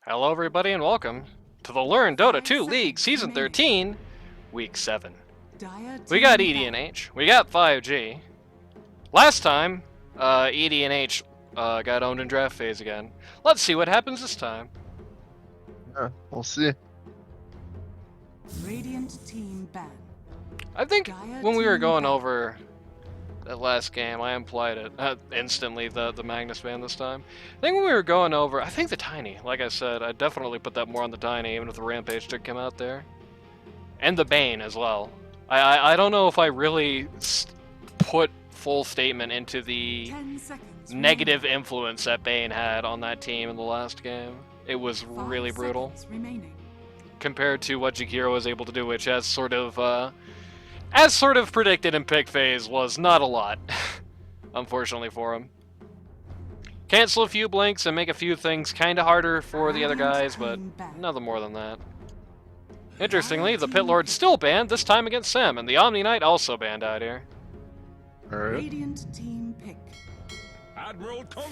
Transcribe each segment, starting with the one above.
Hello everybody and welcome to the Learn Dota 2 League Season 13, Week 7. We got ED&H, we got 5G. Last time, ED&H got owned in draft phase again. Let's see what happens this time. Yeah, we'll see. Radiant team ban. I think when we were going over that last game, I implied it instantly, the Magnus ban this time. I think when we were going over, I think the Tiny, like I said, I definitely put that more on the Tiny, even if the Rampage did come out there. And the Bane as well. I don't know if I really put full statement into the negative influence that Bane had on that team in the last game. It was really brutal. Compared to what Jakiro was able to do, which as sort of predicted in pick phase, was not a lot, unfortunately for him. Cancel a few blinks and make a few things kind of harder for the other guys, but nothing more than that. Interestingly, the Pit Lord still banned, this time against Sam, and the Omni Knight also banned out here. Alright. Radiant team pick.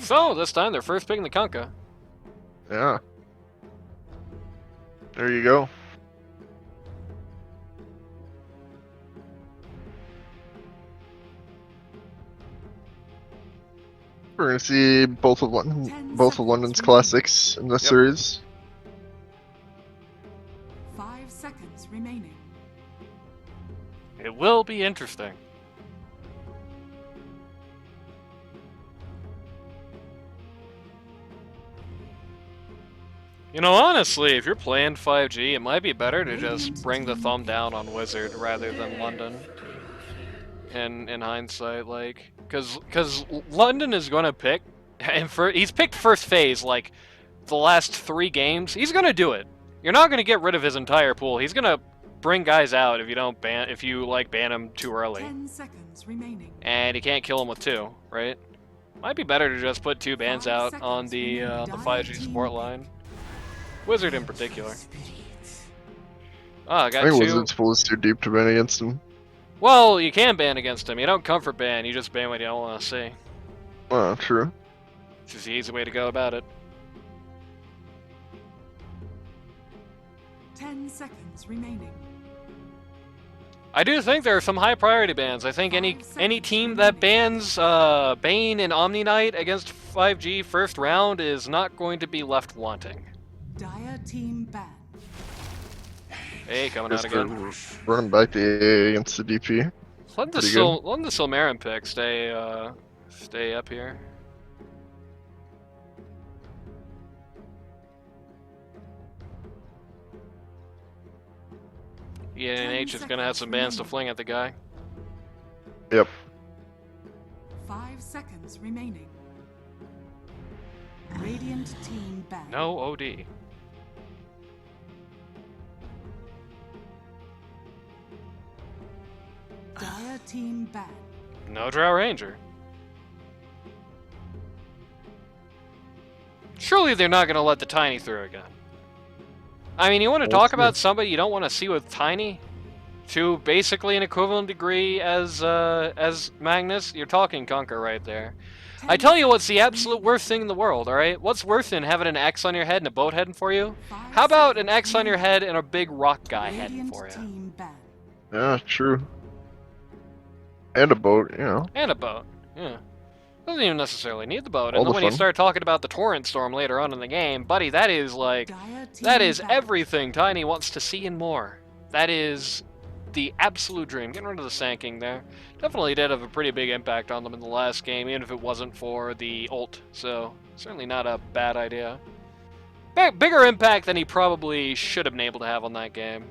So, this time they're first picking the Kunkka. Yeah. There you go. We're gonna see both of London's classics in this series. 5 seconds remaining. It will be interesting. You know, honestly, if you're playing 5G, it might be better to just bring the thumb down on Wizard rather than London. In hindsight, like, because London is going to pick, and he's picked first phase, like, the last 3 games. He's going to do it. You're not going to get rid of his entire pool. He's going to bring guys out if you don't ban, ban him too early. 10 seconds remaining. And he can't kill him with 2, right? Might be better to just put 2 bans out on the 5G support line. Wizard in particular. I got 2. Wizard's pool is too deep to ban against him. Well, you can ban against him. You don't comfort ban, you just ban what you don't want to see. Oh, true. It's just the easy way to go about it. 10 seconds remaining. I do think there are some high priority bans. I think any team that bans Bane and Omni Knight against 5G first round is not going to be left wanting. Dire team ban. Hey, coming out again. Running back the AA against the DP. Let the Silmarin pick stay up here. ENH is gonna have some bans to fling at the guy. Yep. 5 seconds remaining. Radiant team ban. No OD. Dire team ban. No Drow Ranger. Surely they're not gonna let the Tiny through again. I mean, you want to talk about somebody you don't want to see with Tiny to basically an equivalent degree as Magnus? You're talking Kunkka right there. I tell you what's the absolute worst thing in the world, alright? What's worse than having an X on your head and a boat heading for you? How about an X on your head and a big rock guy heading for you? Yeah, true. And a boat, you know. And a boat, yeah. Doesn't even necessarily need the boat. And then when you start talking about the Torrent Storm later on in the game, buddy, that is like, that is everything Tiny wants to see and more. That is the absolute dream. Getting rid of the Sanking there. Definitely did have a pretty big impact on them in the last game, even if it wasn't for the ult. So, certainly not a bad idea. Bigger impact than he probably should have been able to have on that game.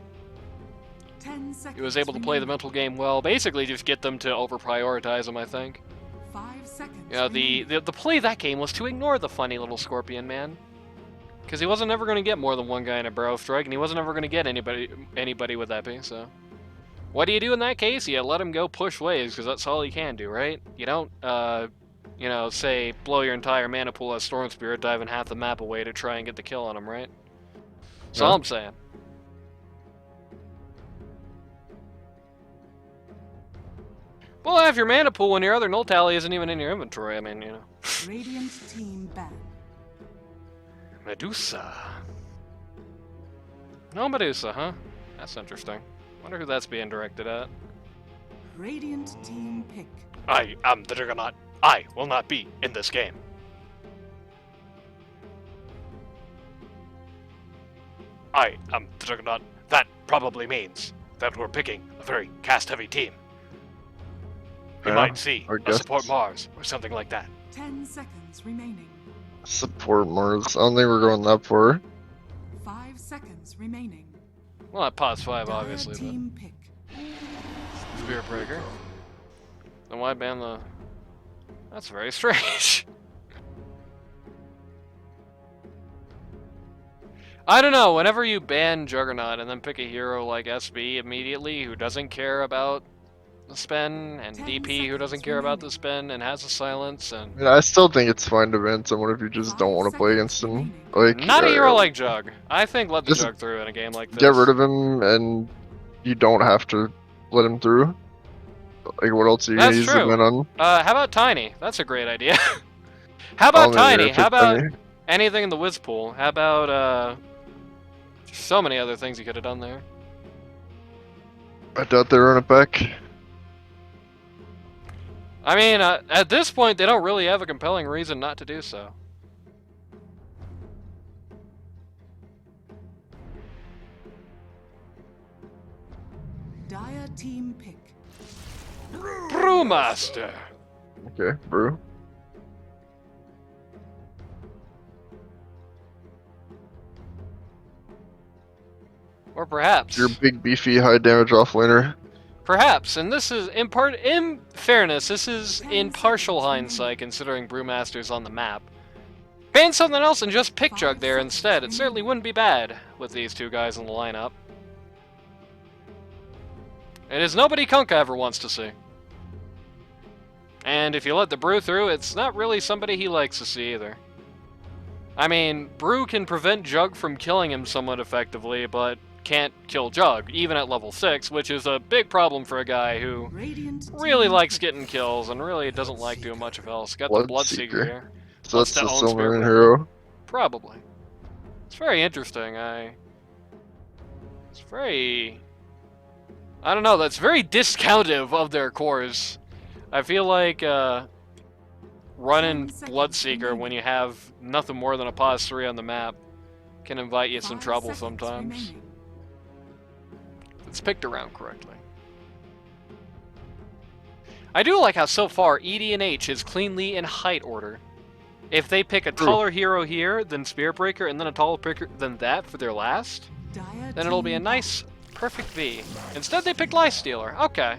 He was able to play the mental game well, basically just get them to over-prioritize him, I think. 5 seconds. You know, the play of that game was to ignore the funny little Scorpion man. Because he wasn't ever going to get more than one guy in a Barrow Strike, and he wasn't ever going to get anybody with Epi, so... What do you do in that case? You let him go push waves, because that's all he can do, right? You don't, you know, say, blow your entire mana pool as Storm Spirit, diving half the map away to try and get the kill on him, right? That's all I'm saying. Well, have your mana pool when your other null tally isn't even in your inventory, I mean, you know. Radiant team ban. Medusa. No Medusa, huh? That's interesting. Wonder who that's being directed at. Radiant team pick. I am the Juggernaut. I will not be in this game. I am the Juggernaut. That probably means that we're picking a very cast-heavy team. We Yeah, might see I a guess. support Mars or something like that. 10 seconds remaining. Support Mars. I don't think we're going that far. 5 seconds remaining. Well, at pause 5, Dire obviously, team pick. but Spirit Breaker. Then why ban the... That's very strange. I don't know, whenever you ban Juggernaut and then pick a hero like SB immediately who doesn't care about the spin, and 10 DP who doesn't seconds care about the remaining. spin and has a silence, and... I mean, I still think it's fine to ban someone if you just don't 5 want to play seconds against him. remaining. Like, Not a hero like Jug. I think let the just Jug through in a game like this. get rid of him, and you don't have to let him through. Like, what else are you gonna That's use true. the ban on? How about Tiny? That's a great idea. How I about don't think they're Tiny? gonna How pick about Tiny. anything in the Wiz pool? How about, so many other things you could have done there. I doubt they run it back. I mean, at this point, they don't really have a compelling reason not to do so. Dire team pick. Brewmaster! Okay, brew. Or perhaps... Your big, beefy, high damage offlaner. Perhaps, and this is, in fairness, this is in partial hindsight, considering Brewmaster's on the map. Ban something else and just pick Jug there instead. It certainly wouldn't be bad with these two guys in the lineup. It is nobody Kunkka ever wants to see. And if you let the Brew through, it's not really somebody he likes to see either. I mean, Brew can prevent Jug from killing him somewhat effectively, but can't kill Jug, even at level 6, which is a big problem for a guy who Radiant really team likes pick. getting kills and really doesn't like doing much of else. Got the Bloodseeker Bloodseeker. here. So Wants that's to the own Spirit Silmarin Breaker. hero. Probably. It's very interesting. It's very... I don't know, that's very discountive of their cores. I feel like, running 10 seconds Bloodseeker remaining. when you have nothing more than a pause 3 on the map can invite you some 5 trouble seconds sometimes. remaining. It's picked around correctly. I do like how so far ED and H is cleanly in height order. If they pick a taller hero here than Spirit Breaker and then a taller picker than that for their last, Dire then it'll be a team nice, perfect V. Instead they picked Lifestealer. Okay.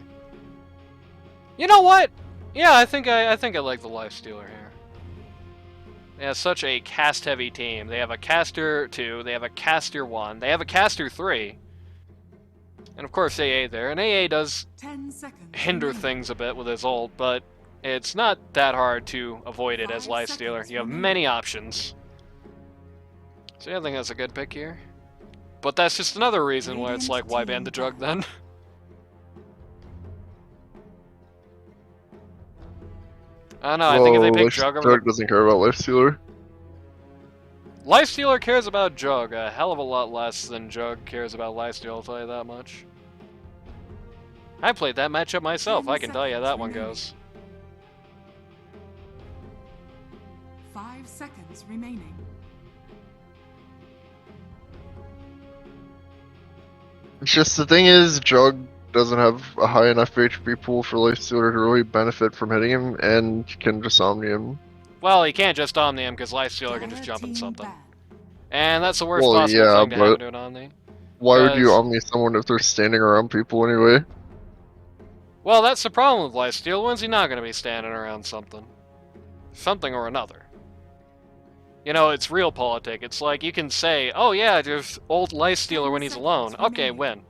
You know what? Yeah, I think I like the Lifestealer here. They have such a cast-heavy team. They have a caster 2, they have a caster 1, they have a caster 3. And of course AA there. And AA does 10 seconds hinder remaining. things a bit with his ult, but it's not that hard to avoid it as 5 Lifestealer. seconds You have remaining. many options. So yeah, I think that's a good pick here. But that's just another reason why it's like, Radiant why team ban the Jug then? I don't know, I think if they pick Jug over Jug doesn't care about Lifestealer. Lifestealer cares about Jug a hell of a lot less than Jug cares about Lifestealer, I'll tell you that much. I played that matchup myself, 10 I can tell you that one seconds goes. 5 seconds remaining. It's just the thing is, Jug doesn't have a high enough HP pool for Lifestealer to really benefit from hitting him, and can just Omni him. Well, he can't just Omni him because Lifestealer can just Dire jump in team something. ban. And that's the worst Well, possible yeah, thing to but- happen to an Omni. Why would you Because- Omni someone if they're standing around people anyway? Well, that's the problem with Lifestealer. When's he not going to be standing around something? Something or another. You know, it's real politic. It's like you can say, oh yeah, there's old Lifestealer when he's alone. Okay, win.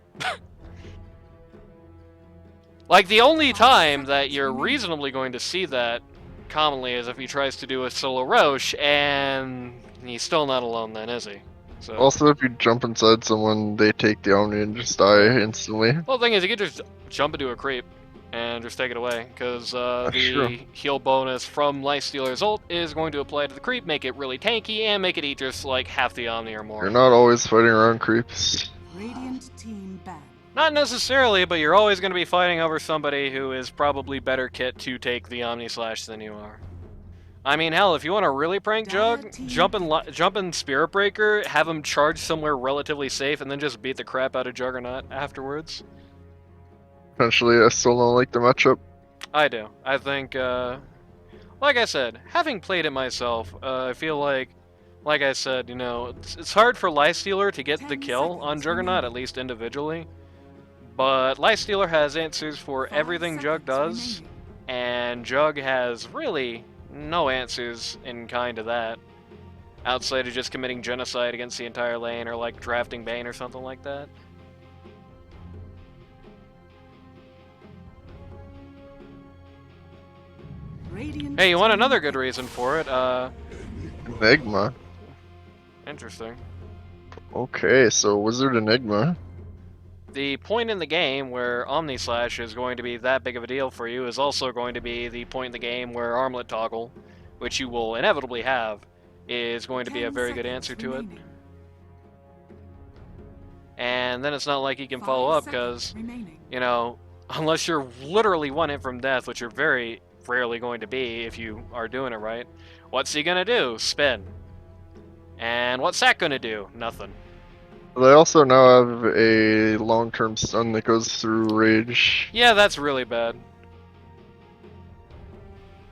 Like, the only 5 time that seconds you're remaining. reasonably going to see that commonly is if he tries to do a solo Roche, and he's still not alone then, is he? So, Also, if you jump inside someone, they take the Omni and just die instantly. well, the thing is, you could just jump into a creep. and just take it away, because Sure. the heal bonus from Lifestealer's ult is going to apply to the creep, make it really tanky, and make it eat just like half the Omni or more. You're not always fighting around creeps. Radiant team banned. Not necessarily, but you're always going to be fighting over somebody who is probably better kit to take the Omni Slash than you are. I mean, hell, if you want to really prank Jug, jump in Spirit Breaker, have him charge somewhere relatively safe, and then just beat the crap out of Juggernaut afterwards. Potentially, I still don't like the matchup. I do. I think, like I said, having played it myself, I feel like I said, you know, it's hard for Lifestealer to get the kill on Juggernaut, at least individually. But Lifestealer has answers for everything Jug does, and Jug has really no answers in kind of that, outside of just committing genocide against the entire lane, or like drafting Bane or something like that. Radiant Hey, you want team another good reason for it? Enigma. Interesting. Okay, so Wizard Enigma. The point in the game where Omni Slash is going to be that big of a deal for you is also going to be the point in the game where Armlet Toggle, which you will inevitably have, is going to be a very good answer to it. And then it's not like you can follow up because, you know, unless you're literally one hit from death, which you're very rarely going to be if you are doing it right, what's he gonna do? Spin. And what's that gonna do? Nothing. They also now have a long-term stun that goes through Rage. Yeah, that's really bad.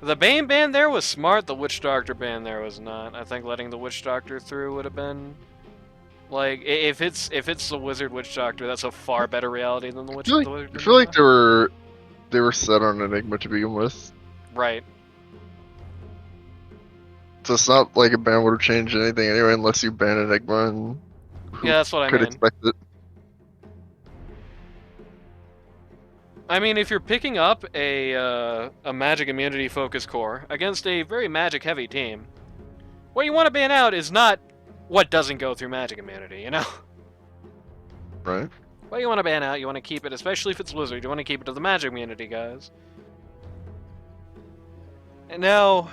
The Bane ban there was smart, the Witch Doctor ban there was not. I think letting the Witch Doctor through would have been... Like, if it's the Wizard Witch Doctor, that's a far better reality than the Witch Doctor. I feel like they were set on Enigma to begin with. Right. So it's not like a ban would have changed anything anyway unless you ban Enigma and Yeah, that's what I could mean. expect it. I mean, if you're picking up a magic immunity focused core against a very magic heavy team, what you want to ban out is not what doesn't go through magic immunity, you know? Right. What you want to ban out, you want to keep it, especially if it's Wizard, you want to keep it to the magic immunity guys. And now,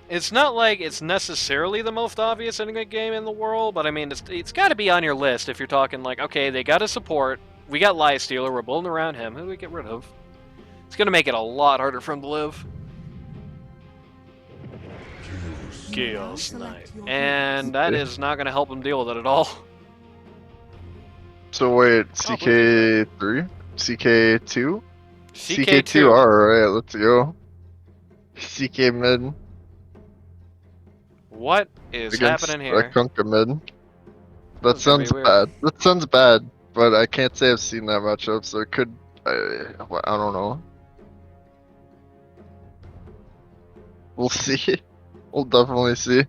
it's not like it's necessarily the most obvious ending game in the world, but I mean, it's got to be on your list if you're talking like, okay, they got to support. We got Lifestealer, we're building around him. Who do we get rid of? It's going to make it a lot harder for him to live. Chaos Knight. And that is not going to help him deal with it at all. So wait, CK3? CK2? CK2. Alright, let's go. CK mid. What is Against happening here? Kunkka mid. That That's gonna be sounds weird. bad. That sounds bad, but I can't say I've seen that matchup, so it could... I don't know. We'll see. We'll definitely see.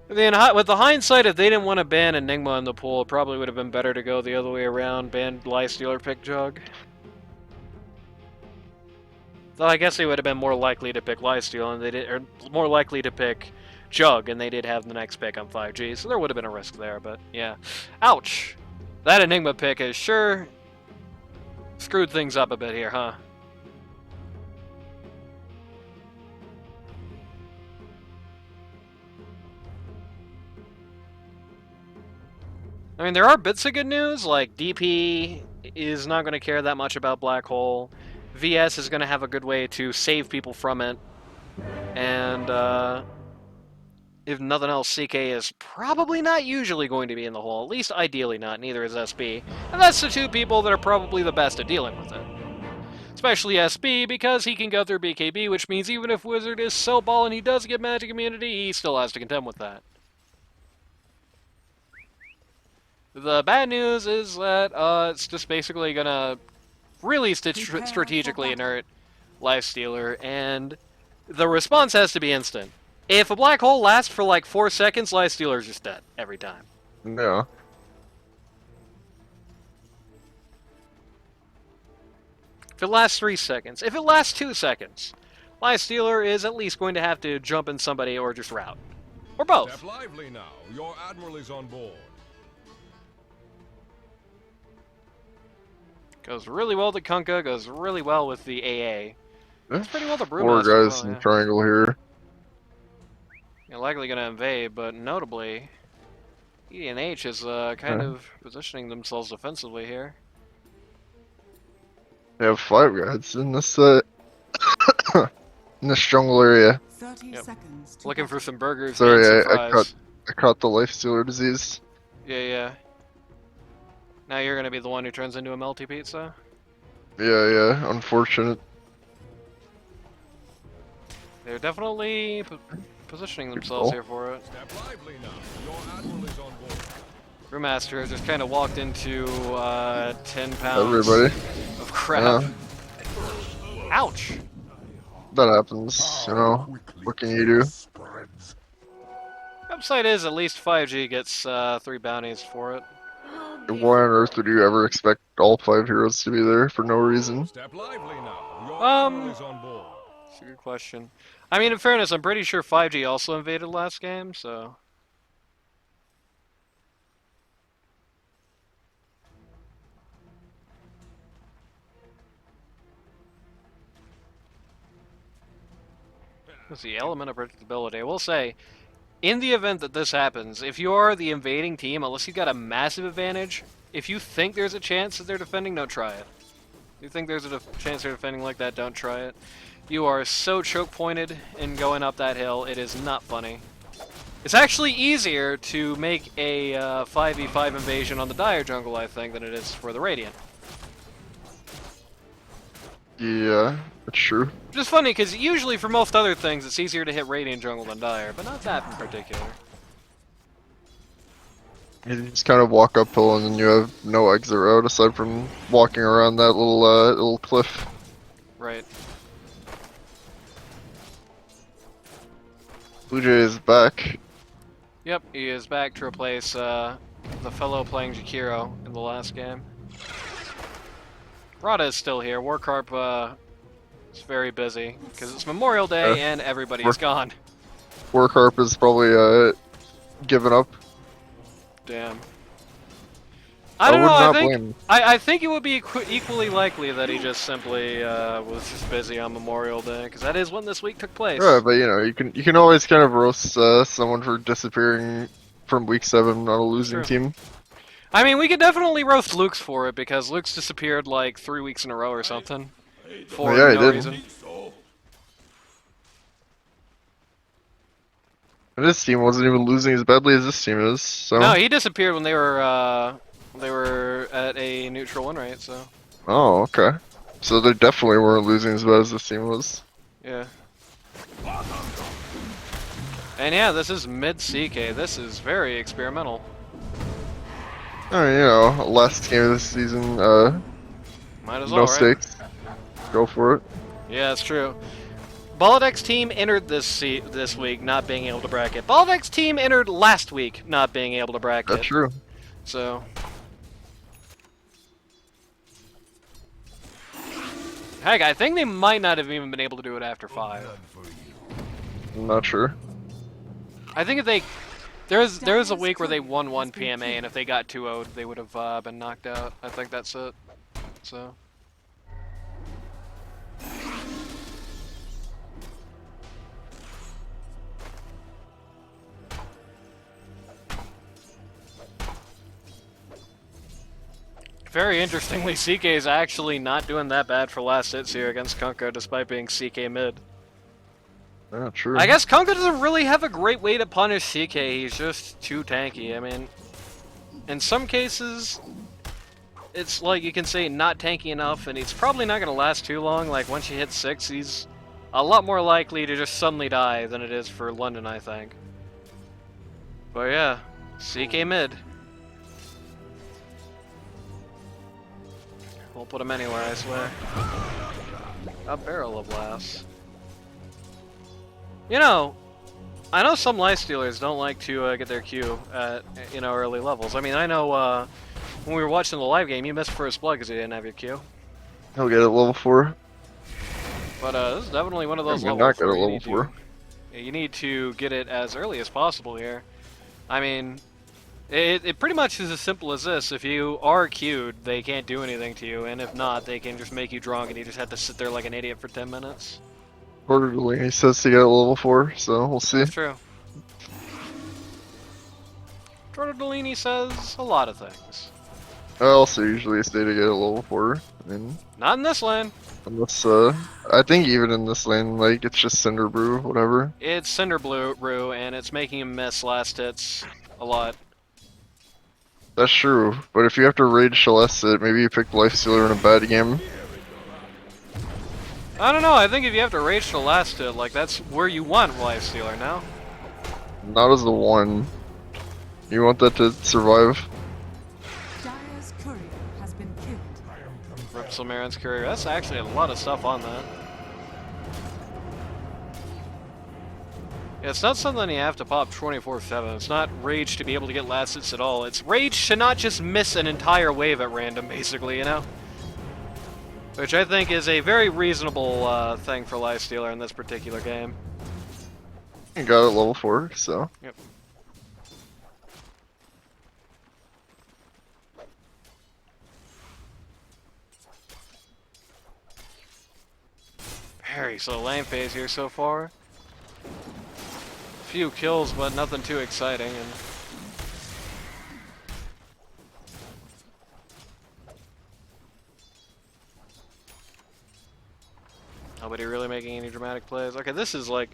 Then, with the hindsight, if they didn't want to ban Enigma in the pool, it probably would have been better to go the other way around, ban Lifestealer, pick Jug. Though I guess they would have been more likely to pick Lifestealer, and they did, or more likely to pick Jug, and they did have the next pick on 5G, so there would have been a risk there, but yeah. Ouch! That Enigma pick has sure screwed things up a bit here, huh? I mean, there are bits of good news, like DP is not going to care that much about Black Hole. VS is going to have a good way to save people from it. And, if nothing else, CK is probably not usually going to be in the hole. At least ideally not, neither is SB. And that's the two people that are probably the best at dealing with it. Especially SB, because he can go through BKB, which means even if Wizard is so ball and he does get magic immunity, he still has to contend with that. The bad news is that it's just basically gonna really strategically inert Lifestealer, and the response has to be instant. If a black hole lasts for like 4 seconds, Lifestealer's just dead every time. Yeah. If it lasts 3 seconds, if it lasts 2 seconds, Lifestealer is at least going to have to jump in somebody or just route. Or both. Step lively now. Your admiral is on board. Goes really well with the Kunkka, goes really well with the AA. That's pretty well the Four Brewmaster as guys well, in yeah. triangle here. You're likely going to invade, but notably, EDNH is kind of positioning themselves defensively here. They have 5 guys in this in this jungle area. 30 Yep. seconds. To Looking for battle. some burgers Sorry, and some I fries. caught the life stealer disease. Yeah. Now you're going to be the one who turns into a melty pizza? Yeah, unfortunate. They're definitely positioning themselves here for it. Step lively now. Your admiral is on board. Brewmaster just kind of walked into 10 pounds Everybody. of crap. Yeah, Ouch! that happens, you know. What can you do? Upside is at least 5G gets 3 bounties for it. Why on earth would you ever expect all 5 heroes to be there for no reason? Step lively now. Your admiral is on board. That's a good question. I mean, in fairness, I'm pretty sure 5G also invaded last game, so... That's the element of predictability. I will say, in the event that this happens, if you are the invading team, unless you've got a massive advantage, if you think there's a chance that they're defending, don't try it. If you think there's a chance they're defending like that, don't try it. You are so choke pointed in going up that hill, it is not funny. It's actually easier to make a 5v5 invasion on the Dire jungle, I think, than it is for the Radiant. Yeah, that's true. Which is funny, because usually for most other things, it's easier to hit Radiant jungle than Dire, but not that in particular. You just kind of walk uphill and then you have no exit route aside from walking around that little cliff. Right. Blue Jay is back. Yep, he is back to replace the fellow playing Jakiro in the last game. Rada is still here. Warcarp is very busy because it's Memorial Day and everybody's gone. Warcarp is probably given up. Damn. I don't would know. not I think blame him. I think it would be equally likely that he just simply was just busy on Memorial Day because that is when this week took place. Yeah, but you know, you can always kind of roast someone for disappearing from week 7 on a losing True. team. I mean, we could definitely roast Luke's for it because Luke's disappeared like 3 weeks in a row or something for Yeah, he no did. reason. And this team wasn't even losing as badly as this team is. So. No, he disappeared when they were at a neutral win rate. So Oh, okay. So they definitely weren't losing as bad as this team was. yeah. And yeah, this is mid CK. This is very experimental. I mean, you know, last game of this season, Might as no well, right? stakes. Go for it. Yeah, it's true. Baladec's team entered this week not being able to bracket. Baladec's team entered last week not being able to bracket. That's true. So, heck, I think they might not have even been able to do it after 5. I'm not sure. I think if they there's a week where they won 1 PMA, and if they got 2-0'd, they would have been knocked out. I think that's it. So. Very interestingly, CK is actually not doing that bad for last hits here against Kunkka, despite being CK mid. Yeah, true. I guess Kunkka doesn't really have a great way to punish CK, he's just too tanky. I mean, in some cases, it's like you can say not tanky enough, and he's probably not going to last too long. Like, once you hit 6, he's a lot more likely to just suddenly die than it is for London, I think. But yeah, CK mid. Won't put him anywhere, I swear. A barrel of laughs. You know, I know some lifestealers don't like to get their Q at early levels. I mean, I know when we were watching the live game, you missed first blood because you didn't have your Q. He'll get it level 4. But this is definitely one of those Maybe levels not get where a level 4. you need to get it as early as possible here. I mean, It pretty much is as simple as this. If you are queued, they can't do anything to you, and if not, they can just make you drunk and you just have to sit there like an idiot for 10 minutes. Quarterly, he says to get a level 4, so we'll see. That's true. Tortellini says a lot of things. I also usually stay to get a level 4, and Not in this lane. unless, I think even in this lane, like, it's just Cinder Brew, whatever. It's Cinder Brew, and it's making him miss last hits a lot. That's true, but if you have to Rage Celeste, maybe you pick Lifestealer in a bad game. I don't know, I think if you have to rage to last hit, like, that's where you want Lifestealer now. Not as the one. You want that to survive. Dire's courier has been killed. Rip Silmarin's Courier. That's actually a lot of stuff on that. Yeah, it's not something you have to pop 24/7. It's not rage to be able to get last hits at all. It's rage to not just miss an entire wave at random, basically, you know? Which I think is a very reasonable thing for Lifestealer in this particular game. You got it level 4, so. Yep. Very slow lane phase here so far. Few kills, but nothing too exciting. And nobody really making any dramatic plays. Okay, this is like,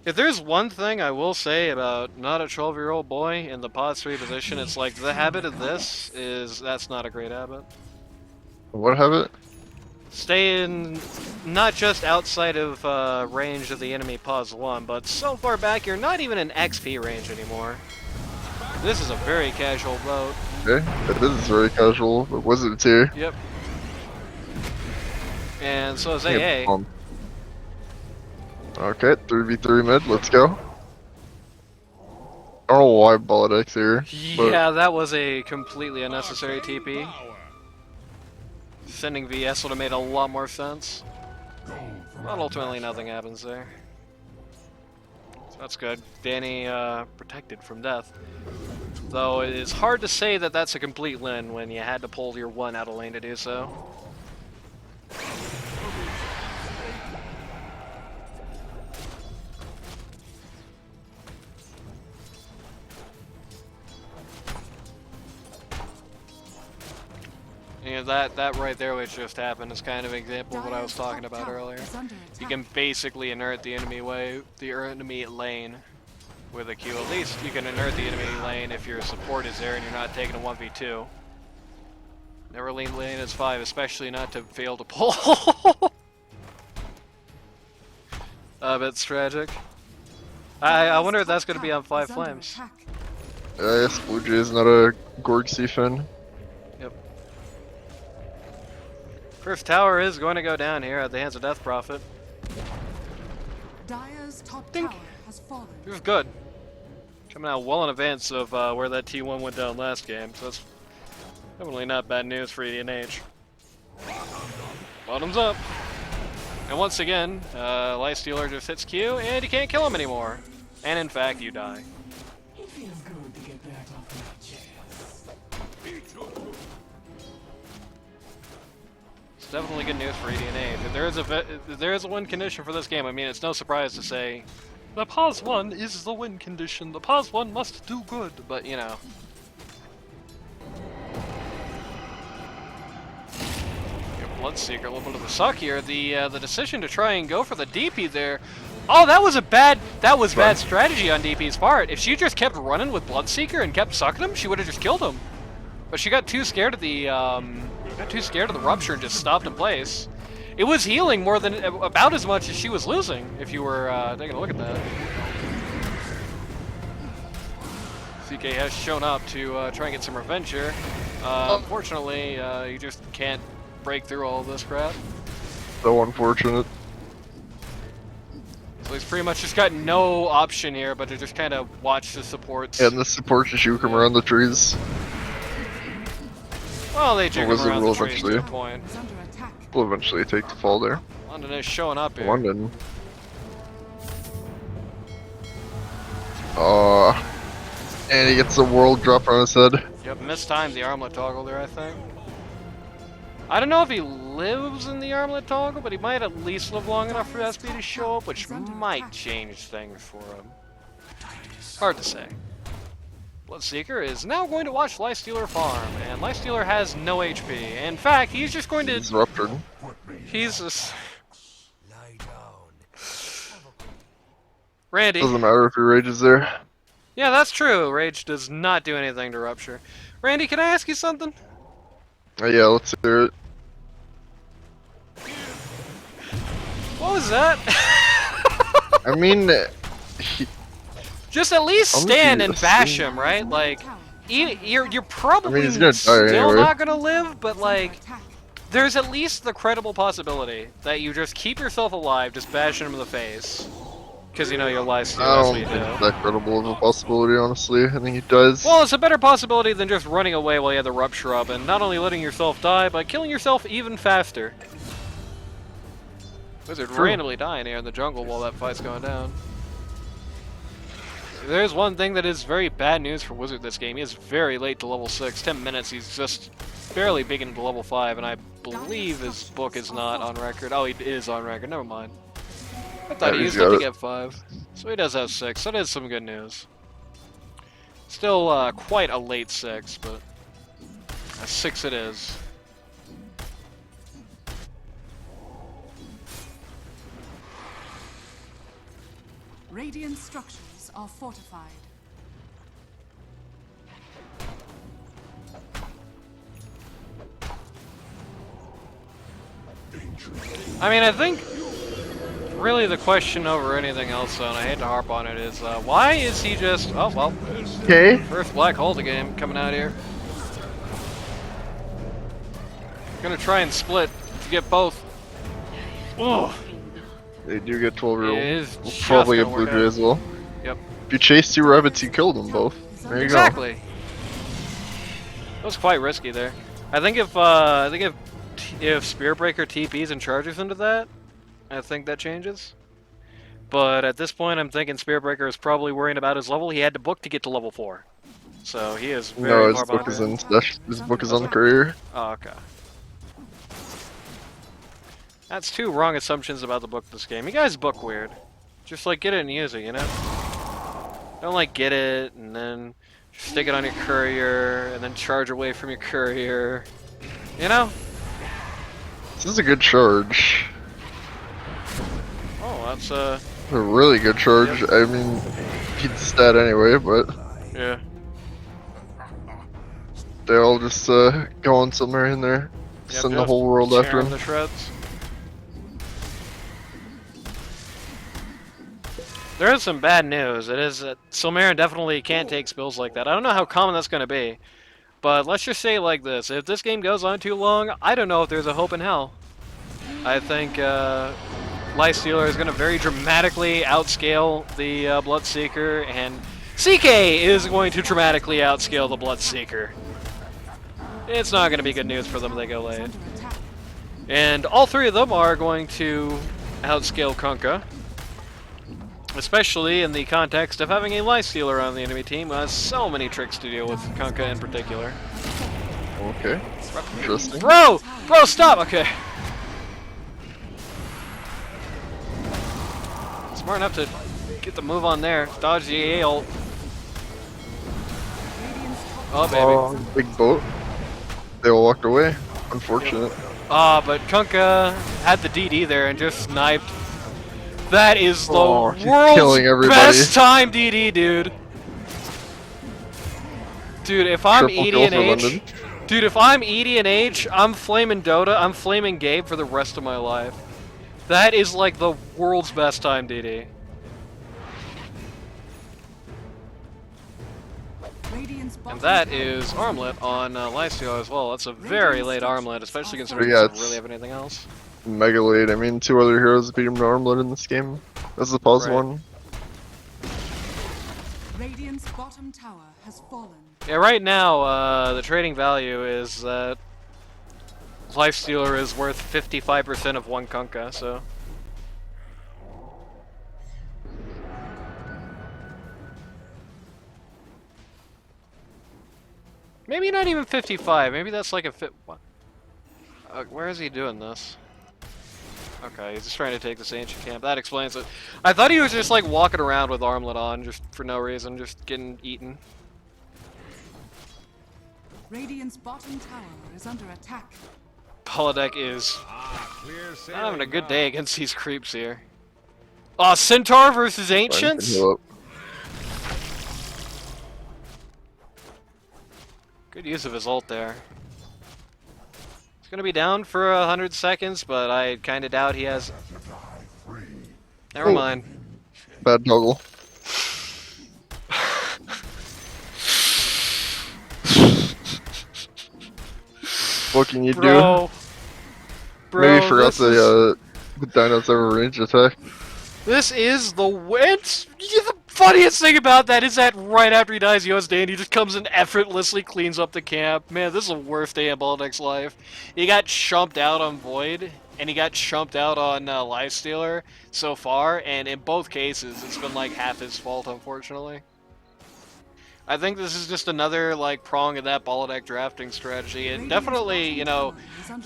if there's one thing I will say about not a 12-year-old boy in the pod 3 position, it's like the habit of this is that's not a great habit. What habit? Stay in, not just outside of range of the enemy pause 1, but so far back you're not even in XP range anymore. This is a very casual boat. Okay, it is very casual, but Wizard too. Yep. And so is AA. Okay, 3v3 mid, let's go. I don't know why Baladec's here. But Yeah, that was a completely unnecessary TP. Sending VS would have made a lot more sense. But ultimately nothing happens there. So that's good. Danny protected from death. Though it is hard to say that that's a complete win when you had to pull your 1 out of lane to do so. Yeah, that right there which just happened is kind of an example of what I was talking about earlier. You can basically inert the enemy enemy lane with a Q. At least you can inert the enemy lane if your support is there and you're not taking a 1v2. Never lean lane as 5, especially not to fail to pull. It's tragic. I wonder if that's going to be on 5 Flames. I guess Blue Jay is not a Gorg Sea fan. Yep. First tower is going to go down here at the hands of Death Prophet. Dire's top Dink. tower has fallen. It was good. Coming out well in advance of where that T1 went down last game, so that's definitely not bad news for EDNH. Bottoms up. And once again, Lifestealer just hits Q, and you can't kill him anymore. And in fact, you die. It feels good to get back off my chest. It's definitely good news for EDNH. If there is a win condition for this game, I mean, it's no surprise to say the pause 1 is the win condition. The pause 1 must do good, but you know. Bloodseeker, a little bit of a suck here. The decision to try and go for the DP there. Oh, that was bad strategy on DP's part. If she just kept running with Bloodseeker and kept sucking him, she would have just killed him. But she got too scared of the rupture and just stopped in place. It was healing more than about as much as she was losing. If you were taking a look at that. CK has shown up to try and get some revenge here. Unfortunately, you just can't break through all of this crap. So unfortunate. So he's pretty much just got no option here but to just kind of watch the supports. And the support just juke him around the trees. Well, they juke him Wizard around will the trees to a eventually. point. Is under attack. We'll eventually take the fall there. London is showing up here. London. And he gets a world drop on his head. Yep, mistimed the armlet toggle there, I think. I don't know if he lives in the armlet toggle, but he might at least live long enough for SP to show up, which might change things for him. Hard to say. Bloodseeker is now going to watch Lifestealer farm, and Lifestealer has no HP. In fact, he's just going to... He's ruptured. He's just... Randy. Doesn't matter if he rages there. Yeah, that's true. Rage does not do anything to Rupture. Randy, can I ask you something? Yeah, let's hear it. What was that? I mean, he, Just at least I'm stand looking and at bash the him, right? Like, you're probably he's gonna die still anyway. not gonna live, but like, there's at least the credible possibility that you just keep yourself alive, just bashing him in the face. Because you know your life steal, I that's don't what you think it's do. that credible of a possibility, honestly. I think he does. Well, it's a better possibility than just running away while you have the Rupture up, and not only letting yourself die, but killing yourself even faster. Wizard randomly dying here in the jungle while that fight's going down. There's one thing that is very bad news for Wizard this game. He is very late to level 6. 10 minutes, he's just barely beginning to level 5, and I believe his book is not on record. Oh, he is on record. Never mind. I thought he he's used it to got get 5. So he does have 6. That is some good news. Still quite a late 6, but a 6 it is. Radiant structures are fortified. I mean, I think really the question over anything else, though, and I hate to harp on it, is why is he just... Oh, well, Okay. first black hole of the game coming out here. Gonna try and split to get both. Oh, They do get 12 year it old. is We'll just probably gonna get Blue work Jay out. as well. Yep. If you chase 2 rabbits, you killed them both. There you Exactly. That was quite risky there. I think if Spearbreaker TPs and charges into that, I think that changes. But at this point, I'm thinking Spearbreaker is probably worrying about his level. He had to book to get to level 4, so he is go. very No, far his book behind. is in his book is on the courier. Oh, okay. That's 2 wrong assumptions about the book this game. You guys book weird. Just like get it and use it, you know? Don't like get it and then stick it on your courier and then charge away from your courier. You know? This is a good charge. Oh, that's A really good charge. I mean, he'd stat anyway, but yeah. they all just go on somewhere in there. Yep, Send the just whole world tear after him him. to shreds. There is some bad news. It is that Silmarin definitely can't take spills like that. I don't know how common that's going to be, but let's just say it like this. If this game goes on too long, I don't know if there's a hope in hell. I think Lifestealer is going to very dramatically outscale the Bloodseeker, and CK is going to dramatically outscale the Bloodseeker. It's not going to be good news for them if they go late. Under attack. And all 3 of them are going to outscale Kunkka. Especially in the context of having a Lifestealer on the enemy team who has so many tricks to deal with, Kunkka in particular. Okay. Interesting. Bro! Bro, stop! Okay. Smart enough to get the move on there. Dodge the AA ult. Oh, baby. Oh, big boat. They all walked away. Unfortunate. Ah, but Kunkka had the DD there and just sniped. That is the Oh, he's world's killing everybody. best time DD, dude. Dude, if I'm Triple ED kill and for H, London. dude, if I'm ED and H, I'm flaming Dota, I'm flaming Gabe for the rest of my life. That is like the world's best time DD. Radiant's And bottom that tower is armlet on Lifestealer as well. That's a very late armlet, especially considering Yeah, he doesn't it's- really have anything else. Mega late. I mean, 2 other heroes beat him to armlet in this game. That's the pause Right. one. Radiant's bottom tower has fallen. Yeah, right now, the trading value is that Lifestealer is worth 55% of 1 Kunkka, so... Maybe not even 55. Maybe that's like a fit. What? Where is he doing this? Okay, he's just trying to take this ancient camp. That explains it. I thought he was just like walking around with armlet on, just for no reason, just getting eaten. Radiant's bottom tower is under attack. Baladec is Clear not sailing having a good now. day against these creeps here. Oh, Centaur versus Fine, can Ancients? heal up. Good use of his ult there. He's gonna be down for 100 seconds, but I kinda doubt he has... Never Oh. mind. Bad toggle. What can you do? Bro, Maybe forgot this is- the dinos have a range attack. This is the wins. The funniest thing about that is that right after he dies, USD, and he just comes and effortlessly cleans up the camp. Man, this is the worst day in Baladec's life. He got chumped out on Void, and he got chumped out on Lifestealer so far, and in both cases, it's been like half his fault, unfortunately. I think this is just another like prong of that Baladec drafting strategy, and definitely, you know,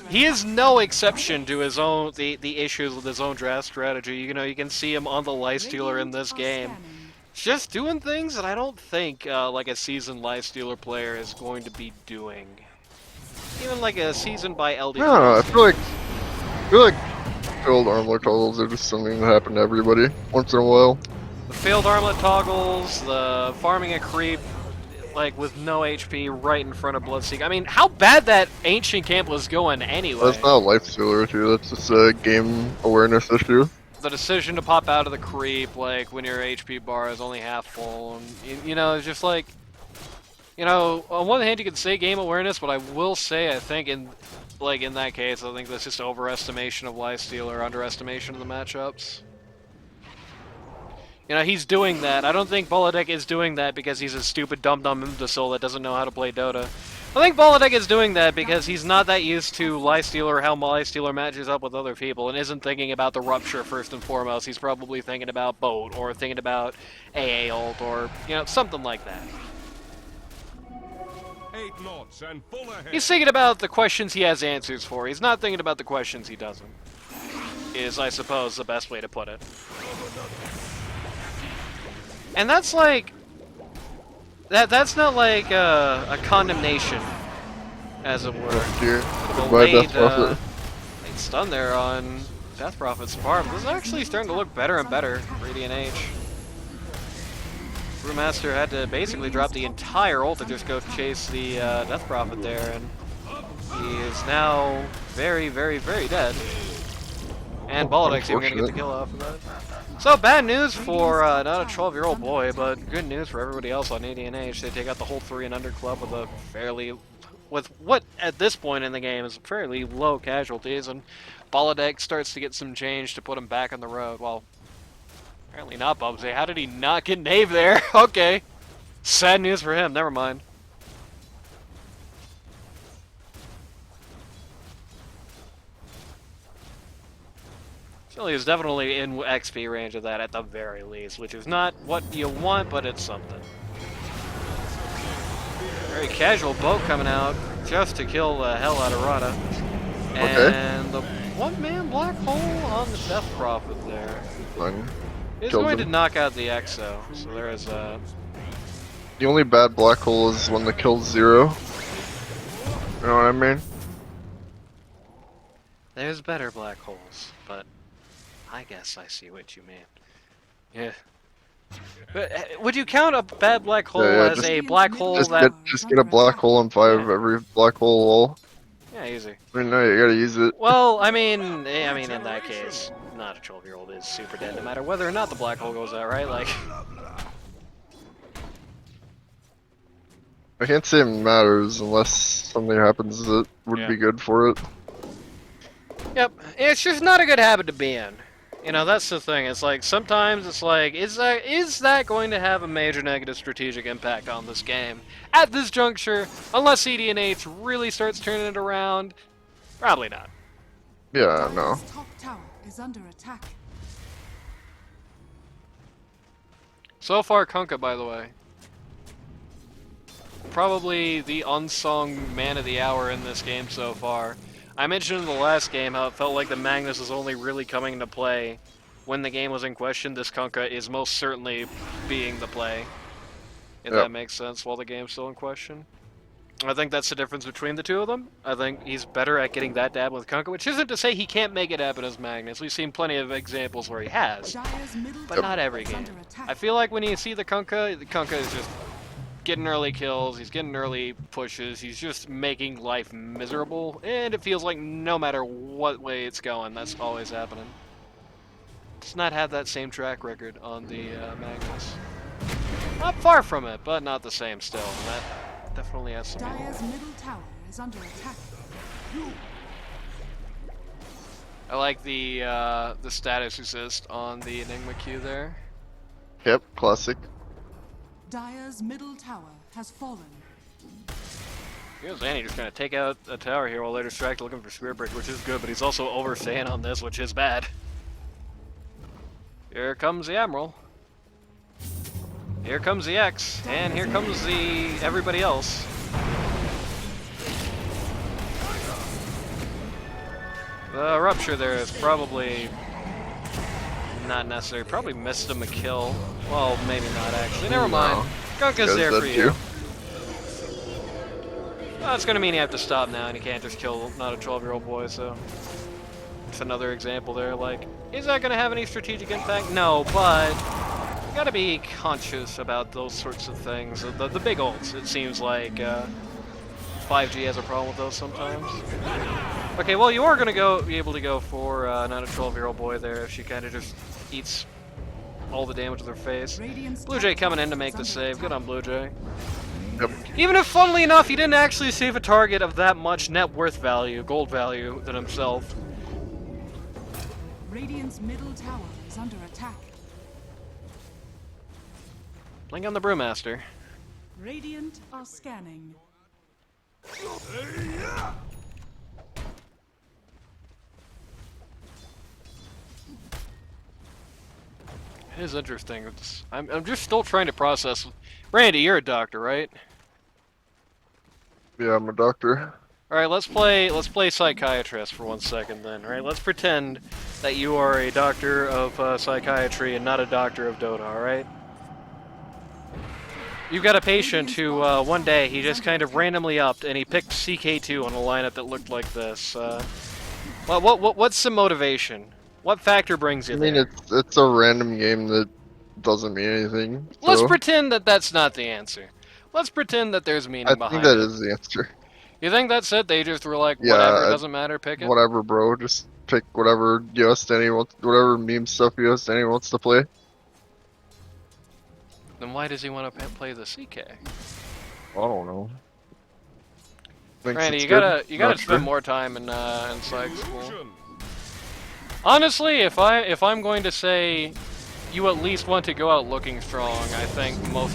he is no exception to his own the issues with his own draft strategy. You know, you can see him on the Lifestealer in this game, just doing things that I don't think like a seasoned Lifestealer player is going to be doing. Even like a seasoned by LD. I don't know, I feel like failed armor toggles are just something that happen to everybody once in a while. The failed armlet toggles, the farming a creep, like with no HP right in front of Bloodseek. I mean, how bad that ancient camp was going anyway. That's not a life stealer issue, that's just a game awareness issue. The decision to pop out of the creep, like when your HP bar is only half full, and you know, it's just like, you know, on one hand you can say game awareness, but I will say I think in that case, I think that's just overestimation of Lifestealer, underestimation of the matchups. You know, he's doing that. I don't think Baladec is doing that because he's a stupid dumb imbecile that doesn't know how to play Dota. I think Baladec is doing that because he's not that used to Lifestealer, how Lifestealer matches up with other people, and isn't thinking about the Rupture first and foremost. He's probably thinking about Boat, or thinking about AA ult, or, you know, something like that. 8 knots and full ahead. He's thinking about the questions he has answers for. He's not thinking about the questions he doesn't. Is, I suppose, the best way to put it. And that's like... That's not like a condemnation, as it were. Oh dear. The Goodbye, Death Prophet. late stun there on Death Prophet's farm. This is actually starting to look better and better, Radiant H. Brewmaster had to basically drop the entire ult to just go chase the Death Prophet there, and he is now very, very, very dead. And Baladec's even gonna get the kill off of that. So bad news for not a 12-year-old boy, but good news for everybody else on AD&H. They take out the whole 3 and under club with a with what at this point in the game is fairly low casualties, and Baladec starts to get some change to put him back on the road. Well, apparently not, Bubsy. How did he not get Nave there? Okay. Sad news for him, never mind. Philly is definitely in XP range of that at the very least, which is not what you want, but it's something. Very casual boat coming out just to kill the hell out of Rada. And the one-man black hole on the Death Prophet there Fine. is Killed going to him. knock out the Exo. So there is a... The only bad black hole is one that kills 0. You know what I mean? There's better black holes, but I guess I see what you mean. Yeah. But, would you count a bad black hole Yeah, as just- a black hole that... Just get a black hole on 5 Yeah. every black hole wall. Yeah, easy. I mean, no, you gotta use it. Well, I mean, in that case, not a 12-year-old is super dead, no matter whether or not the black hole goes out, right? Like, I can't say it matters unless something happens that would Yeah. be good for it. yep, it's just not a good habit to be in. You know, that's the thing. It's like, sometimes it's like, is that going to have a major negative strategic impact on this game? At this juncture, unless CD&H really starts turning it around, probably not. Yeah, no. Dire's top tower is under attack. So far, Kunkka, by the way. probably the unsung man of the hour in this game so far. I mentioned in the last game how it felt like the Magnus was only really coming into play when the game was in question. This Kunkka is most certainly being the play, if that makes sense, while the game's still in question. I think that's the difference between the two of them. I think he's better at getting that dab with Kunkka, which isn't to say he can't make it happen as Magnus. We've seen plenty of examples where he has, but not every game. I feel like when you see the Kunkka is just getting early kills, he's getting early pushes, he's just making life miserable, and it feels like no matter what way it's going, that's always happening. Does not have that same track record on the Magnus. Not far from it, but not the same still. And that definitely has some. Dire's middle tower is under attack. I like the status resist on the Enigma Q there. Yep, classic. Dire's middle tower has fallen. Here's Annie just gonna take out a tower here while they're distracted looking for Spirit Break, which is good, but he's also overstaying on this, which is bad. Here comes the Admiral. Here comes the X, and here comes the everybody else. The Rupture there is probably not necessary. Probably missed him a kill. Well, maybe not actually. Never mind. Kunkka's there for you. Well, it's gonna mean you have to stop now, and you can't just kill not a 12-year-old boy. So it's another example there. Like, is that gonna have any strategic impact? No, but you gotta be conscious about those sorts of things. The big ults. It seems like 5G has a problem with those sometimes. Okay, well, you are gonna be able to go for not a 12-year-old boy there if she kind of just eats all the damage with her face. Blue Jay coming in to make the save. Good on Blue Jay. Yep. Even if, funnily enough, he didn't actually save a target of that much net worth value, gold value, than himself. Radiant's middle tower is under attack. Blink on the Brewmaster. Radiant are scanning. It is interesting. I'm just still trying to process. Randy, you're a doctor, right? Yeah, I'm a doctor. All right, let's play psychiatrist for 1 second then. All right, let's pretend that you are a doctor of psychiatry and not a doctor of Dota. All right. You've got a patient who one day he just kind of randomly upped and he picked CK2 on a lineup that looked like this. What's the motivation? What factor brings you I mean, there? it's a random game that doesn't mean anything. So Let's pretend that that's not the answer. Let's pretend that there's meaning I behind think that it. is the answer. You think that's it? They just were like, Yeah, whatever, doesn't matter, pick it? Whatever, bro. Just pick whatever whatever meme stuff Danny wants to play. Then why does he want to play the CK? I don't know. Thinks Randy, it's you good? gotta Not spend sure. more time in psych school. Honestly, if I'm going to say you at least want to go out looking strong, I think well,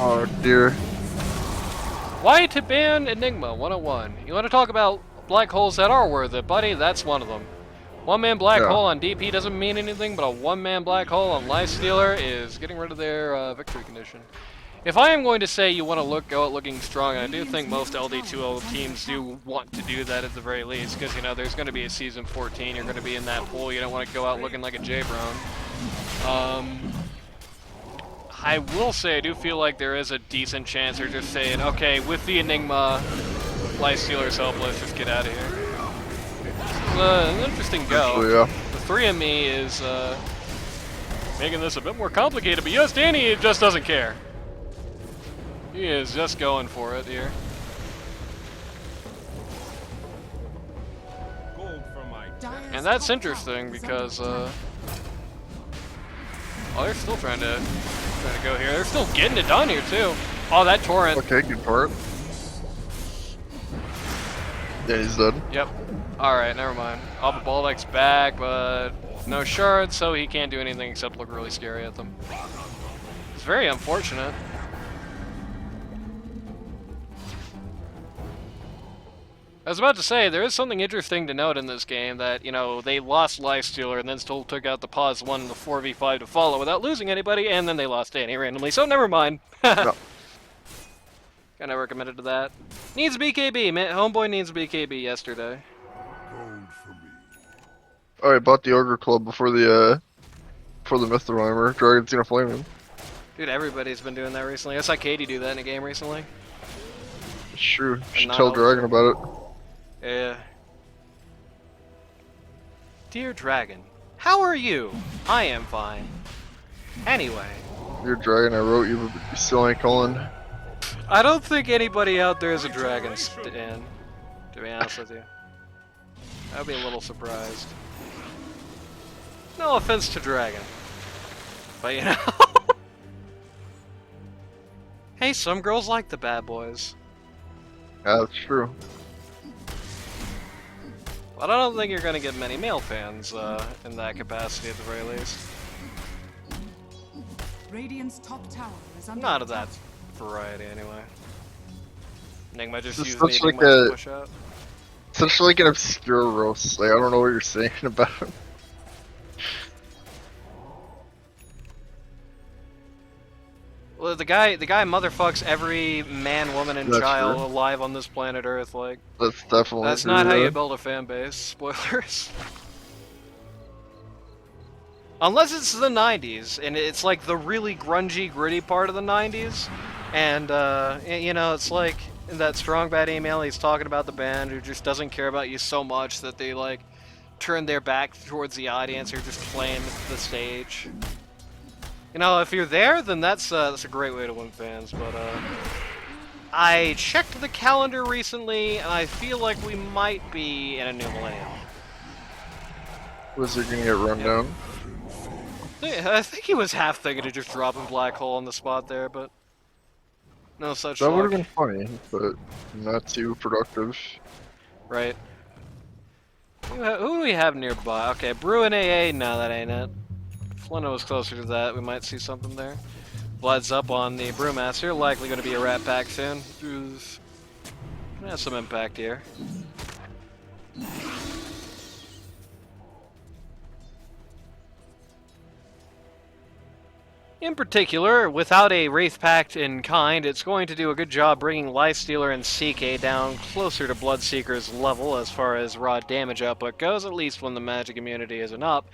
Oh dear. why to ban Enigma 101? You want to talk about black holes that are worth it, buddy? That's one of them. One-man black Yeah. hole on DP doesn't mean anything, but a one-man black hole on Lifestealer is getting rid of their victory condition. If I am going to say you want to go out looking strong, and I do think most LD2O teams do want to do that at the very least, because, you know, there's going to be a Season 14, you're going to be in that pool, you don't want to go out looking like a J-Brown. I will say I do feel like there is a decent chance they're just saying, okay, with the Enigma, Lifestealer's helpless, just get out of here. It's an interesting go. Actually, yeah. The 3ME is making this a bit more complicated, but yes, Danny just doesn't care. He is just going for it here. Gold for my And that's interesting because, oh, they're still trying to go here. They're still getting it done here, too. Oh, that torrent. Okay, good part. Yeah, he's dead. Yep. Alright, never mind. Oh, but Baladec's back, but no shards, so he can't do anything except look really scary at them. It's very unfortunate. I was about to say, there is something interesting to note in this game that, you know, they lost Lifestealer and then still took out the pause 1 and the 4v5 to follow without losing anybody, and then they lost Danny randomly, so never mind. No. Kinda never committed to that. Needs BKB, man. Homeboy needs BKB yesterday. Oh, I bought the Ogre Club before the Myth Rhymer. Dragon's gonna flame him. Dude, everybody's been doing that recently. I saw Katie do that in a game recently. It's true. You should not tell all- Dragon about it. Yeah. Dear Dragon, how are you? I am fine. Anyway, You're Dragon, I wrote you, but you still ain't calling. I don't think anybody out there is a dragon stan, to be honest with you. I'd be a little surprised. No offense to Dragon. But you know. Hey, some girls like the bad boys. Yeah, that's true. But I don't think you're gonna get many male fans in that capacity at the very least. Radiant's top tower is under Not of attack. that variety, anyway. Enigma just This used looks the like Enigma to a- push out. Such like an obscure roast. Like I don't know what you're saying about him. Well, the guy motherfucks every man, woman, and That's child true. alive on this planet Earth. Like, That's definitely. that's true, not how yeah. you build a fan base. Spoilers. Unless it's the 90s, and it's like the really grungy, gritty part of the 90s. And, you know, it's like in that Strong Bad email, he's talking about the band who just doesn't care about you so much that they, like, turn their back towards the audience or just playing the stage. You know, if you're there, then that's a great way to win fans, but, I checked the calendar recently, and I feel like we might be in a new millennium. Wizard gonna get run Yep. down. Yeah, I think he was half thinking of just dropping Black Hole on the spot there, but no such That would luck. have been funny, but not too productive. Right. Who do we have nearby? Okay, Brew and AA, no, that ain't it. If Leno was closer to that, we might see something there. Blood's up on the Brewmaster, likely going to be a Rat Pack soon. Gonna have some impact here. In particular, without a Wraith Pact in kind, it's going to do a good job bringing Lifestealer and CK down closer to Bloodseeker's level as far as raw damage output goes, at least when the magic immunity isn't up.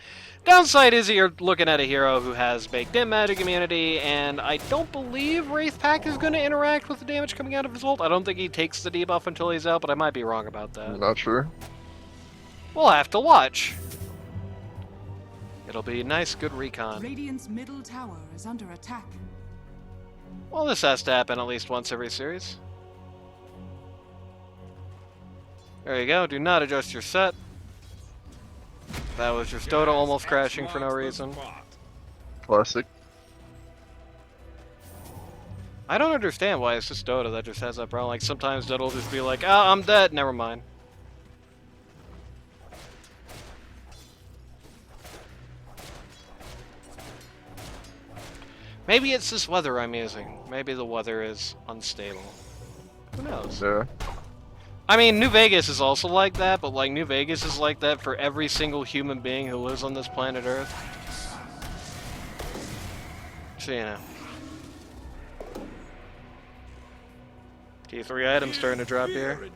Downside is that you're looking at a hero who has baked-in magic immunity, and I don't believe Wraith Pact is going to interact with the damage coming out of his ult. I don't think he takes the debuff until he's out, but I might be wrong about that. I'm not sure. We'll have to watch. It'll be nice, good recon. Radiant's middle tower is under attack. Well, this has to happen at least once every series. There you go. Do not adjust your set. That was just Dota almost crashing for no reason. Classic. I don't understand why it's just Dota that just has that problem. Like, sometimes Dota will just be like, oh, I'm dead, never mind. Maybe it's this weather I'm using. Maybe the weather is unstable. Who knows? Yeah. I mean, New Vegas is also like that, but like New Vegas is like that for every single human being who lives on this planet Earth. So, you know. T3 items starting to drop here.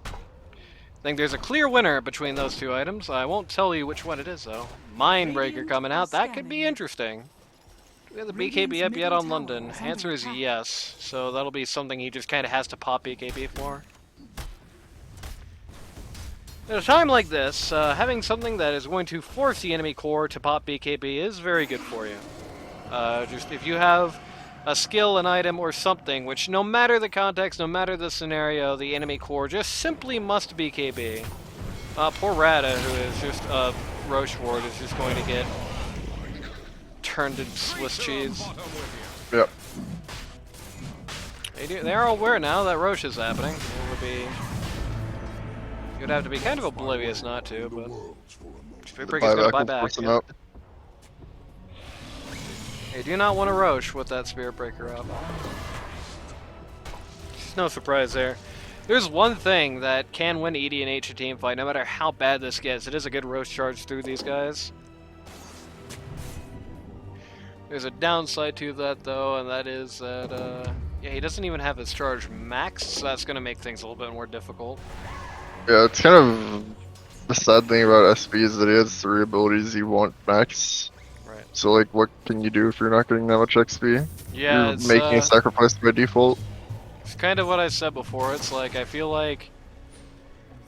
I think there's a clear winner between those two items. I won't tell you which one it is, though. Mindbreaker coming out. That could be interesting. Do we have the BKB up yet on London? Answer is yes. So that'll be something he just kind of has to pop BKB for. At a time like this, having something that is going to force the enemy core to pop BKB is very good for you. Just if you have a skill, an item, or something, which no matter the context, no matter the scenario, the enemy core just simply must BKB. Poor Rada, who is just Roche Ward, is just going to get turned into Swiss cheese. Yep. They are aware now that Roche is happening. It would be... You'd have to be kind of oblivious not to, but... Spearbreaker's gonna buy back. Force him Yeah. out. They do not want to Roche with that Spearbreaker up. No surprise there. There's one thing that can win EDH a team fight, no matter how bad this gets. It is a good Roche charge through these guys. There's a downside to that though, and that is that yeah, he doesn't even have his charge maxed, so that's gonna make things a little bit more difficult. Yeah, it's kind of the sad thing about SB is that he has 3 abilities you want max. Right. So like, what can you do if you're not getting that much XP? Yeah, You're it's making a sacrifice by default. it's kind of what I said before. It's like I feel like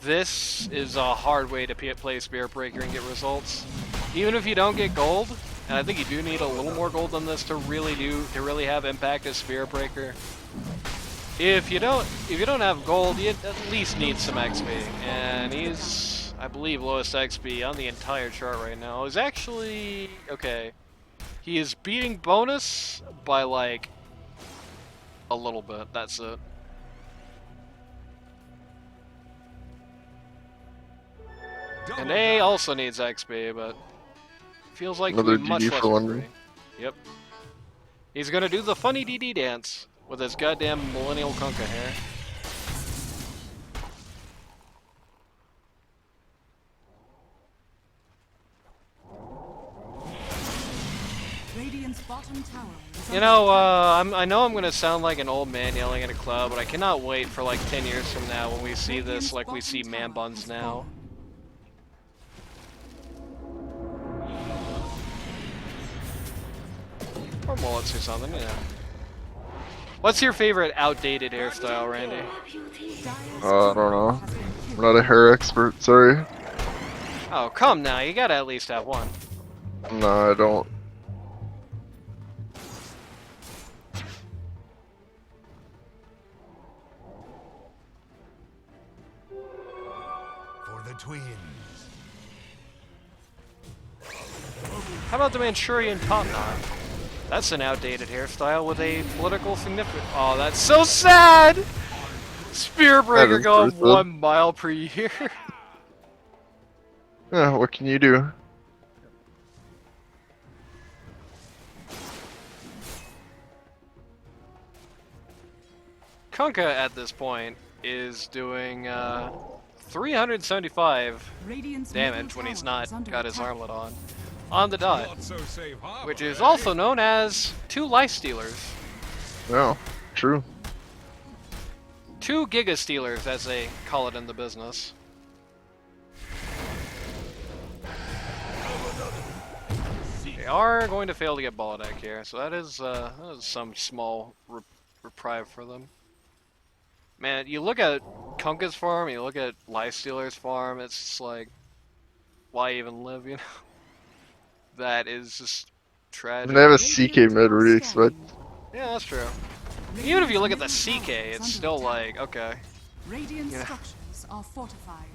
this is a hard way to play Spirit Breaker and get results. Even if you don't get gold, and I think you do need a little more gold than this to really have impact as Spirit Breaker. If you don't have gold, you at least need some XP. And he's, I believe, lowest XP on the entire chart right now. Is actually okay. He is beating bonus by like a little bit. That's it. And A also needs XP, but feels like Another much DD less for XP. London. Yep. He's gonna do the funny DD dance with his goddamn millennial Kunkka hair. Radiant's bottom tower is You know, I know I'm gonna sound like an old man yelling at a club, but I cannot wait for like 10 years from now when we see this like we see man buns now. Or mullets or something, yeah. What's your favorite outdated hairstyle, Randy? I don't know. I'm not a hair expert, sorry. Oh, come now, you gotta at least have one. No, I don't. For the twins. How about the Manchurian top knot? That's an outdated hairstyle with a political significance. Oh, that's so sad! Spear Breaker is going pretty sad. 1 mile per year. Yeah, what can you do? Kunkka at this point is doing 375 Radiant's damage middle when he's tower not is under got his attack. armlet on the dot, Not so safe harbor, which is eh? also known as 2 life stealers. No, true. 2 giga stealers, as they call it in the business. They are going to fail to get Baladec here, so that is some small reprieve for them. Man, you look at Kunkka's farm, you look at Lifestealer's farm, it's just like, why even live, you know? That is just tragic. And they have a CK mid, what do you expect? Yeah, that's true. Even if you look at the CK, it's still like, okay. Radiant Yeah. structures are fortified.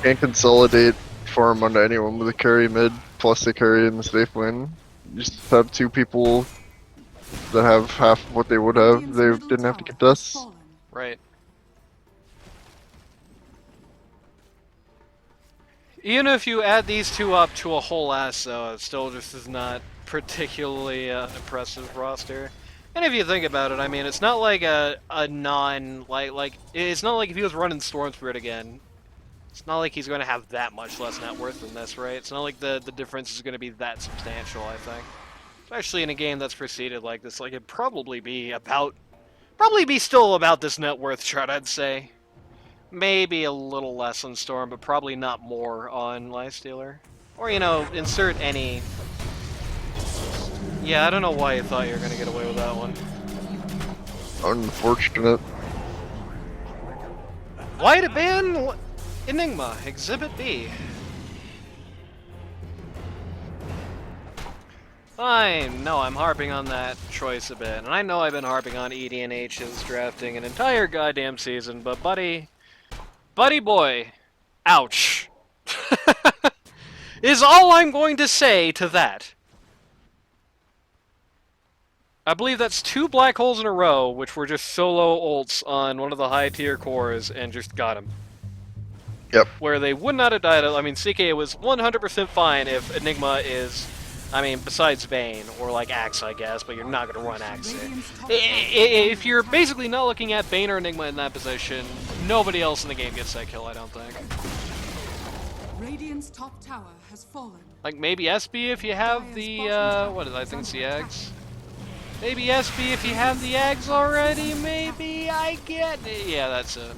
Can't consolidate farm onto anyone with a carry mid, plus they carry in the safe lane. You just have 2 people that have half of what they would have. Radiant's They middle didn't have to tower has contest. fallen. Right. Even if you add these 2 up to a whole ass, though, it still just is not particularly impressive roster. And if you think about it, I mean, it's not like a non like it's not like if he was running Storm Spirit again. It's not like he's going to have that much less net worth than this, right? It's not like the difference is going to be that substantial, I think. Especially in a game that's proceeded like this, like it'd probably be still about this net worth chart, I'd say. Maybe a little less on Storm, but probably not more on Lifestealer. Or, you know, insert any... Yeah, I don't know why you thought you were going to get away with that one. Unfortunate. Why to ban Enigma, Exhibit B? Fine, no, I'm harping on that choice a bit. And I know I've been harping on EDNH's drafting an entire goddamn season, but buddy boy, ouch. Is all I'm going to say to that. I believe that's 2 black holes in a row, which were just solo ults on one of the high tier cores and just got him. Yep. Where they would not have died. I mean, CK was 100% fine if Enigma is, I mean, besides Vayne, or like Axe, I guess, but you're not going to run Axe here. If you're basically not looking at Vayne or Enigma in that position, nobody else in the game gets that kill, I don't think. Radiant's top tower has fallen. Like maybe SB if you have the what is I think it's the eggs. Maybe SB if you have the eggs already. Maybe I get it. Yeah, that's it.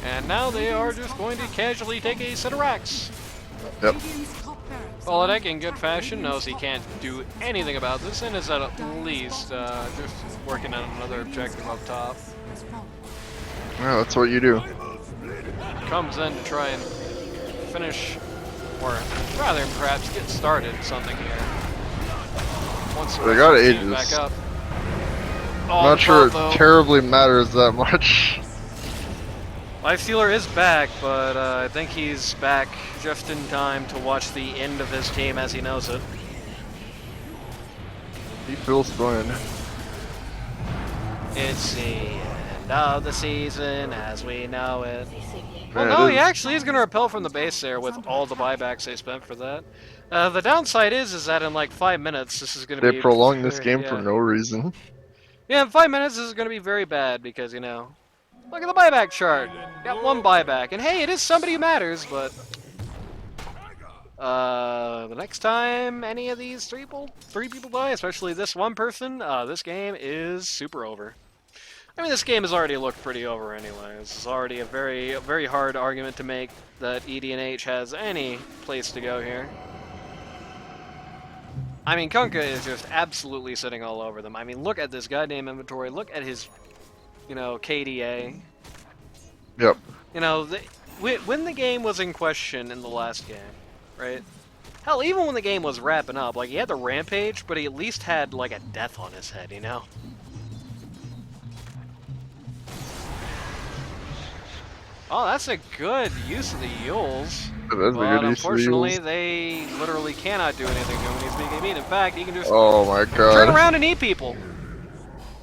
And now they are just going to casually take a set of racks. Yep. Radiant's top barracks are Baladec under in good attack. fashion knows he can't do anything about this and is at least just working on another objective up top. Has fallen. Yeah, that's what you do. Comes in to try and finish, or rather perhaps get started something here. Once They got get ages. back up. Oh, Not the sure it bot, though. terribly matters that much. Lifestealer is back, but I think he's back just in time to watch the end of his team as he knows it. He feels fine. It's the end of the season as we know it. Well, Man, no, it he is. actually is going to repel from the base there with all the buybacks they spent for that. The downside is that in like 5 minutes, this is going to be... They prolonged this game for yeah. no reason. Yeah, in 5 minutes, this is going to be very bad because, you know, look at the buyback chart. Got one buyback. And hey, it is somebody who matters, but... the next time any of these three people die, especially this one person, this game is super over. I mean, this game has already looked pretty over anyway. This is already a very hard argument to make that EDNH has any place to go here. I mean, Kunkka is just absolutely sitting all over them. I mean, look at this goddamn inventory. Look at his, you know, KDA. Yep. You know, when the game was in question in the last game, right? Hell, even when the game was wrapping up, like, he had the rampage, but he at least had, like, a death on his head, you know? Oh, that's a good use of the Yules. That is a But good use of the unfortunately, Yules. they literally cannot do anything to him when he's being beat. In fact, he can just Oh my god. turn around and eat people.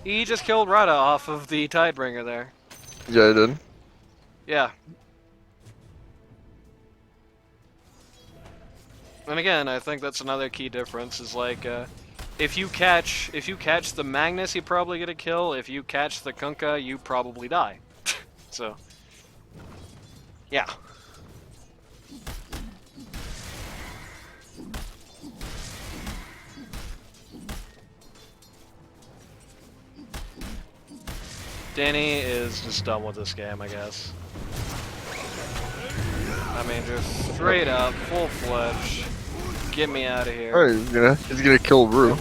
He just killed Rada off of the Tidebringer there. Yeah, I did. Yeah. And again, I think that's another key difference is like, if you catch the Magnus, you probably get a kill. If you catch the Kunkka, you probably die. So, yeah. Danny is just done with this game, I guess. I mean, just straight up, full-fledged, get me out of here. Oh, he's gonna kill Brew.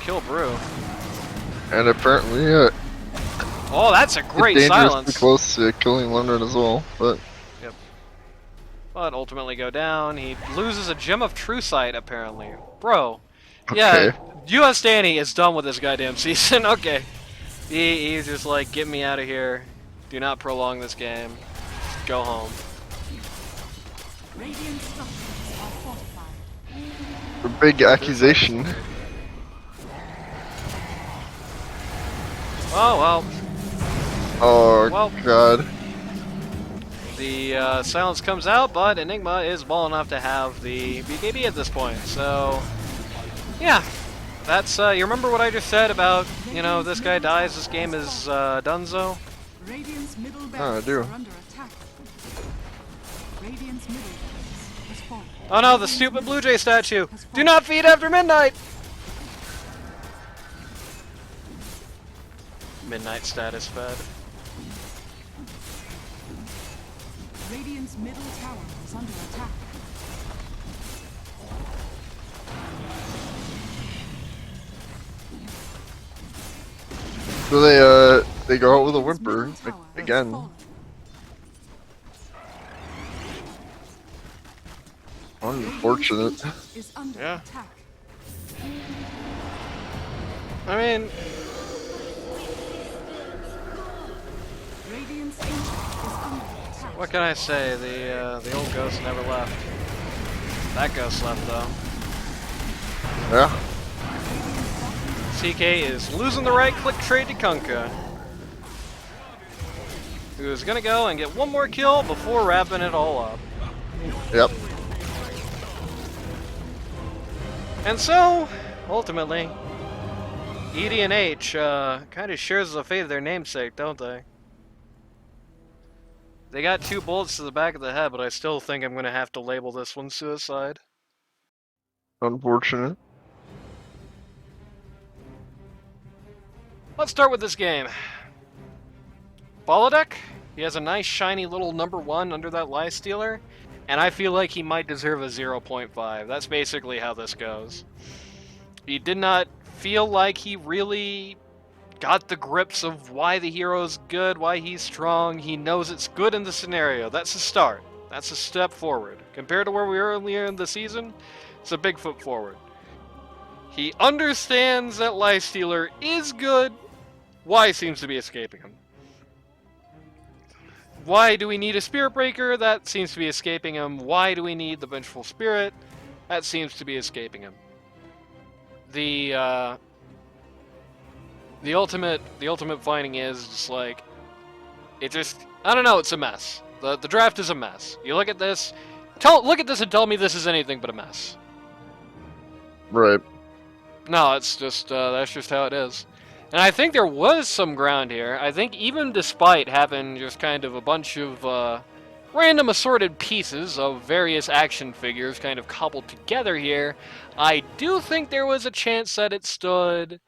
Kill Brew. And apparently, Oh, that's a great it's dangerously silence. close to killing London as well, but But ultimately go down. He loses a Gem of True Sight, apparently. Bro. okay. Yeah, US Danny is done with this goddamn season. Okay. He's just like, get me out of here. Do not prolong this game. Just go home. Radiant structures are fortified. A big accusation. Oh, well. Oh Well. god. The silence comes out, but Enigma is ball enough to have the BKB at this point. So, yeah. That's, you remember what I just said about, you know, this guy dies, this game is donezo? Radiant's middle I barracks do. are under attack. Radiant's middle barracks has fallen. Oh no, the stupid Blue Jay statue! Do not feed after midnight! Midnight status fed. Radiant's middle tower is under attack. So they go out with a Radiant's whimper middle tower has again. fallen. Unfortunate. Radiant's is under Yeah. attack. I mean, Radiant's ancient is under attack. what can I say? The old ghost never left. That ghost left though. Yeah. CK is losing the right click trade to Kunkka, who is gonna go and get one more kill before wrapping it all up. Yep. And so, ultimately, ED and H kind of shares the fate of their namesake, don't they? They got 2 bullets to the back of the head, but I still think I'm going to have to label this one suicide. Unfortunate. Let's start with this game. Baladec, he has a nice shiny little #1 under that Lie Stealer, and I feel like he might deserve a 0.5. That's basically how this goes. He did not feel like he really got the grips of why the hero's good, why he's strong. He knows it's good in the scenario. That's a start. That's a step forward. Compared to where we were earlier in the season, it's a big foot forward. He understands that Lie Stealer is good. Why seems to be escaping him. Why do we need a Spirit Breaker? That seems to be escaping him. Why do we need the Vengeful Spirit? That seems to be escaping him. The ultimate finding is just like, it just, I don't know, it's a mess. The draft is a mess. You look at this, look at this and tell me this is anything but a mess. Right. No, it's just, that's just how it is. And I think there was some ground here. I think even despite having just kind of a bunch of random assorted pieces of various action figures kind of cobbled together here, I do think there was a chance that it stood,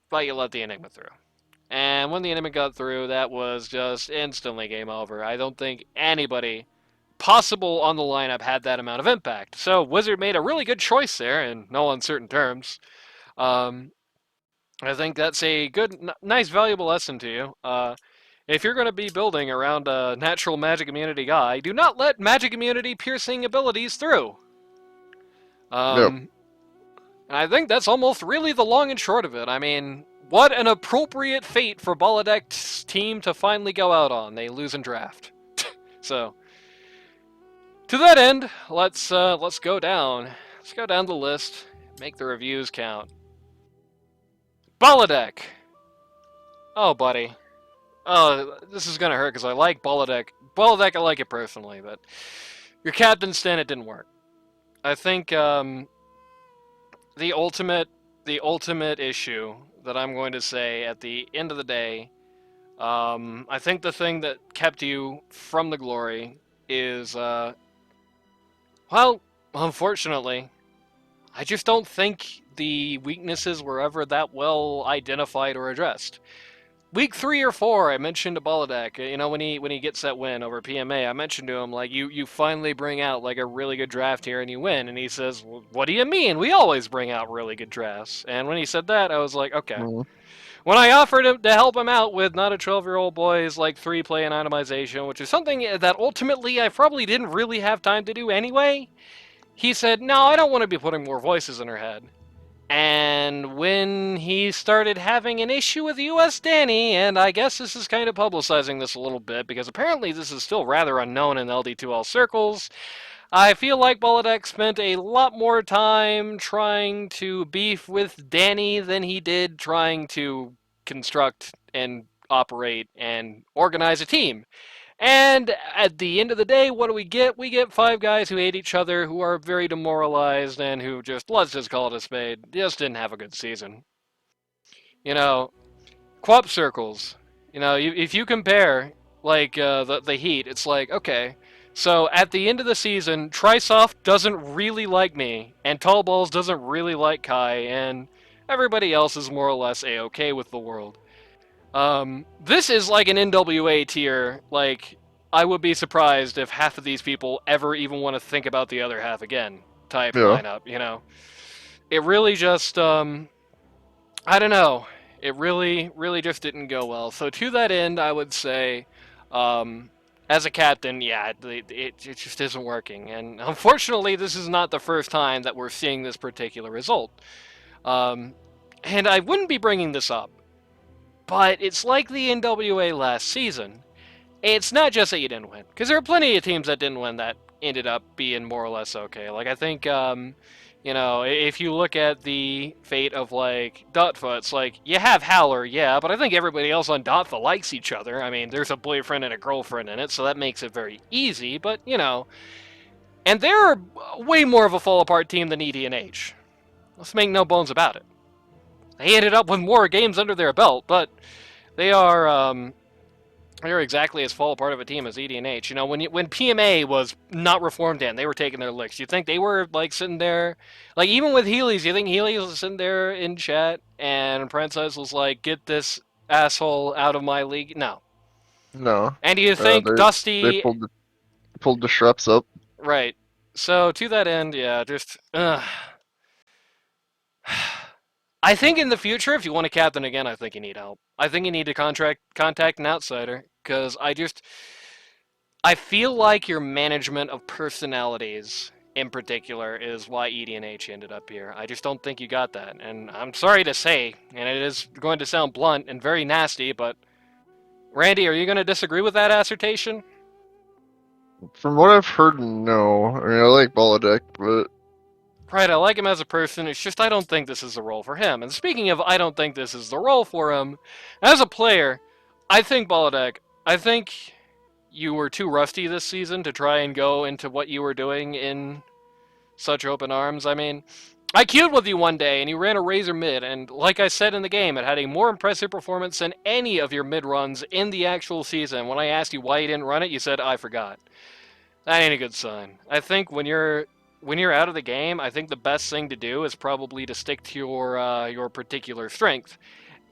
but you let the Enigma through. And when the Enigma got through, that was just instantly game over. I don't think anybody possible on the lineup had that amount of impact. So Wizard made a really good choice there in no uncertain terms. I think that's a good, nice, valuable lesson to you. If you're going to be building around a natural magic immunity guy, do not let magic immunity piercing abilities through. Yep. And I think that's almost really the long and short of it. I mean, what an appropriate fate for Baladec's team to finally go out on. They lose in draft. So, to that end, let's go down. Let's go down the list, make the reviews count. Baladec! Oh, buddy. Oh, this is gonna hurt because I like Baladec. Baladec, I like it personally, but your captain stand, it didn't work. I think the ultimate issue that I'm going to say at the end of the day, I think the thing that kept you from the glory is, well, unfortunately, I just don't think the weaknesses were ever that well identified or addressed. Week 3 or 4, I mentioned to Baladec, you know, when he gets that win over PMA, I mentioned to him, like, you finally bring out, like, a really good draft here and you win. And he says, well, what do you mean? We always bring out really good drafts. And when he said that, I was like, okay. Mhm. When I offered him to help him out with not a 12-year-old boy's, like, 3-play and itemization, which is something that ultimately I probably didn't really have time to do anyway, he said, no, I don't want to be putting more voices in her head. And when he started having an issue with US Danny, and I guess this is kind of publicizing this a little bit, because apparently this is still rather unknown in LD2L circles, I feel like Baladec spent a lot more time trying to beef with Danny than he did trying to construct and operate and organize a team. And at the end of the day, what do we get? We get 5 guys who hate each other, who are very demoralized, and who just, let's just call it a spade, just didn't have a good season. You know, Quap circles. You know, if you compare, like, the Heat, it's like, okay, so at the end of the season, Trisoft doesn't really like me, and Tall Balls doesn't really like Kai, and everybody else is more or less A-okay with the world. This is like an NWA tier, like, I would be surprised if half of these people ever even want to think about the other half again, type lineup, you know? It really just, I don't know, it really just didn't go well. So to that end, I would say, as a captain, yeah, it just isn't working. And unfortunately, this is not the first time that we're seeing this particular result. And I wouldn't be bringing this up, but it's like the NWA last season. It's not just that you didn't win, because there are plenty of teams that didn't win that ended up being more or less okay. Like, I think, you know, if you look at the fate of, like, Dotfa, it's like, you have Howler, yeah, but I think everybody else on Dotfa likes each other. I mean, there's a boyfriend and a girlfriend in it, so that makes it very easy, but, you know. And they're way more of a fall-apart team than EDH. Let's make no bones about it. They ended up with more games under their belt, but they are, They're exactly as full a part of a team as EDNH. You know, when PMA was not reformed and they were taking their licks, you think they were like sitting there, like even with Healy's, you think Healy was sitting there in chat and Princess was like, "Get this asshole out of my league"? No. No, And do you think they Dusty? pulled the Shrubs up. Right. So to that end, yeah, just. I think in the future, if you want to captain again, I think you need help. I think you need to contact an outsider because I feel like your management of personalities in particular is why EDNH ended up here. I just don't think you got that, and I'm sorry to say, and it is going to sound blunt and very nasty, but Randy, are you going to disagree with that assertion? From what I've heard, no. I mean, I like Baladec, but Right, I like him as a person, it's just I don't think this is the role for him. And speaking of I don't think this is the role for him, as a player, I think Baladec, I think you were too rusty this season to try and go into what you were doing in such open arms. I mean, I queued with you one day and you ran a Razor mid, and like I said in the game, it had a more impressive performance than any of your mid runs in the actual season. When I asked you why you didn't run it, you said, I forgot. That ain't a good sign. I think when you're out of the game, I think the best thing to do is probably to stick to your particular strength.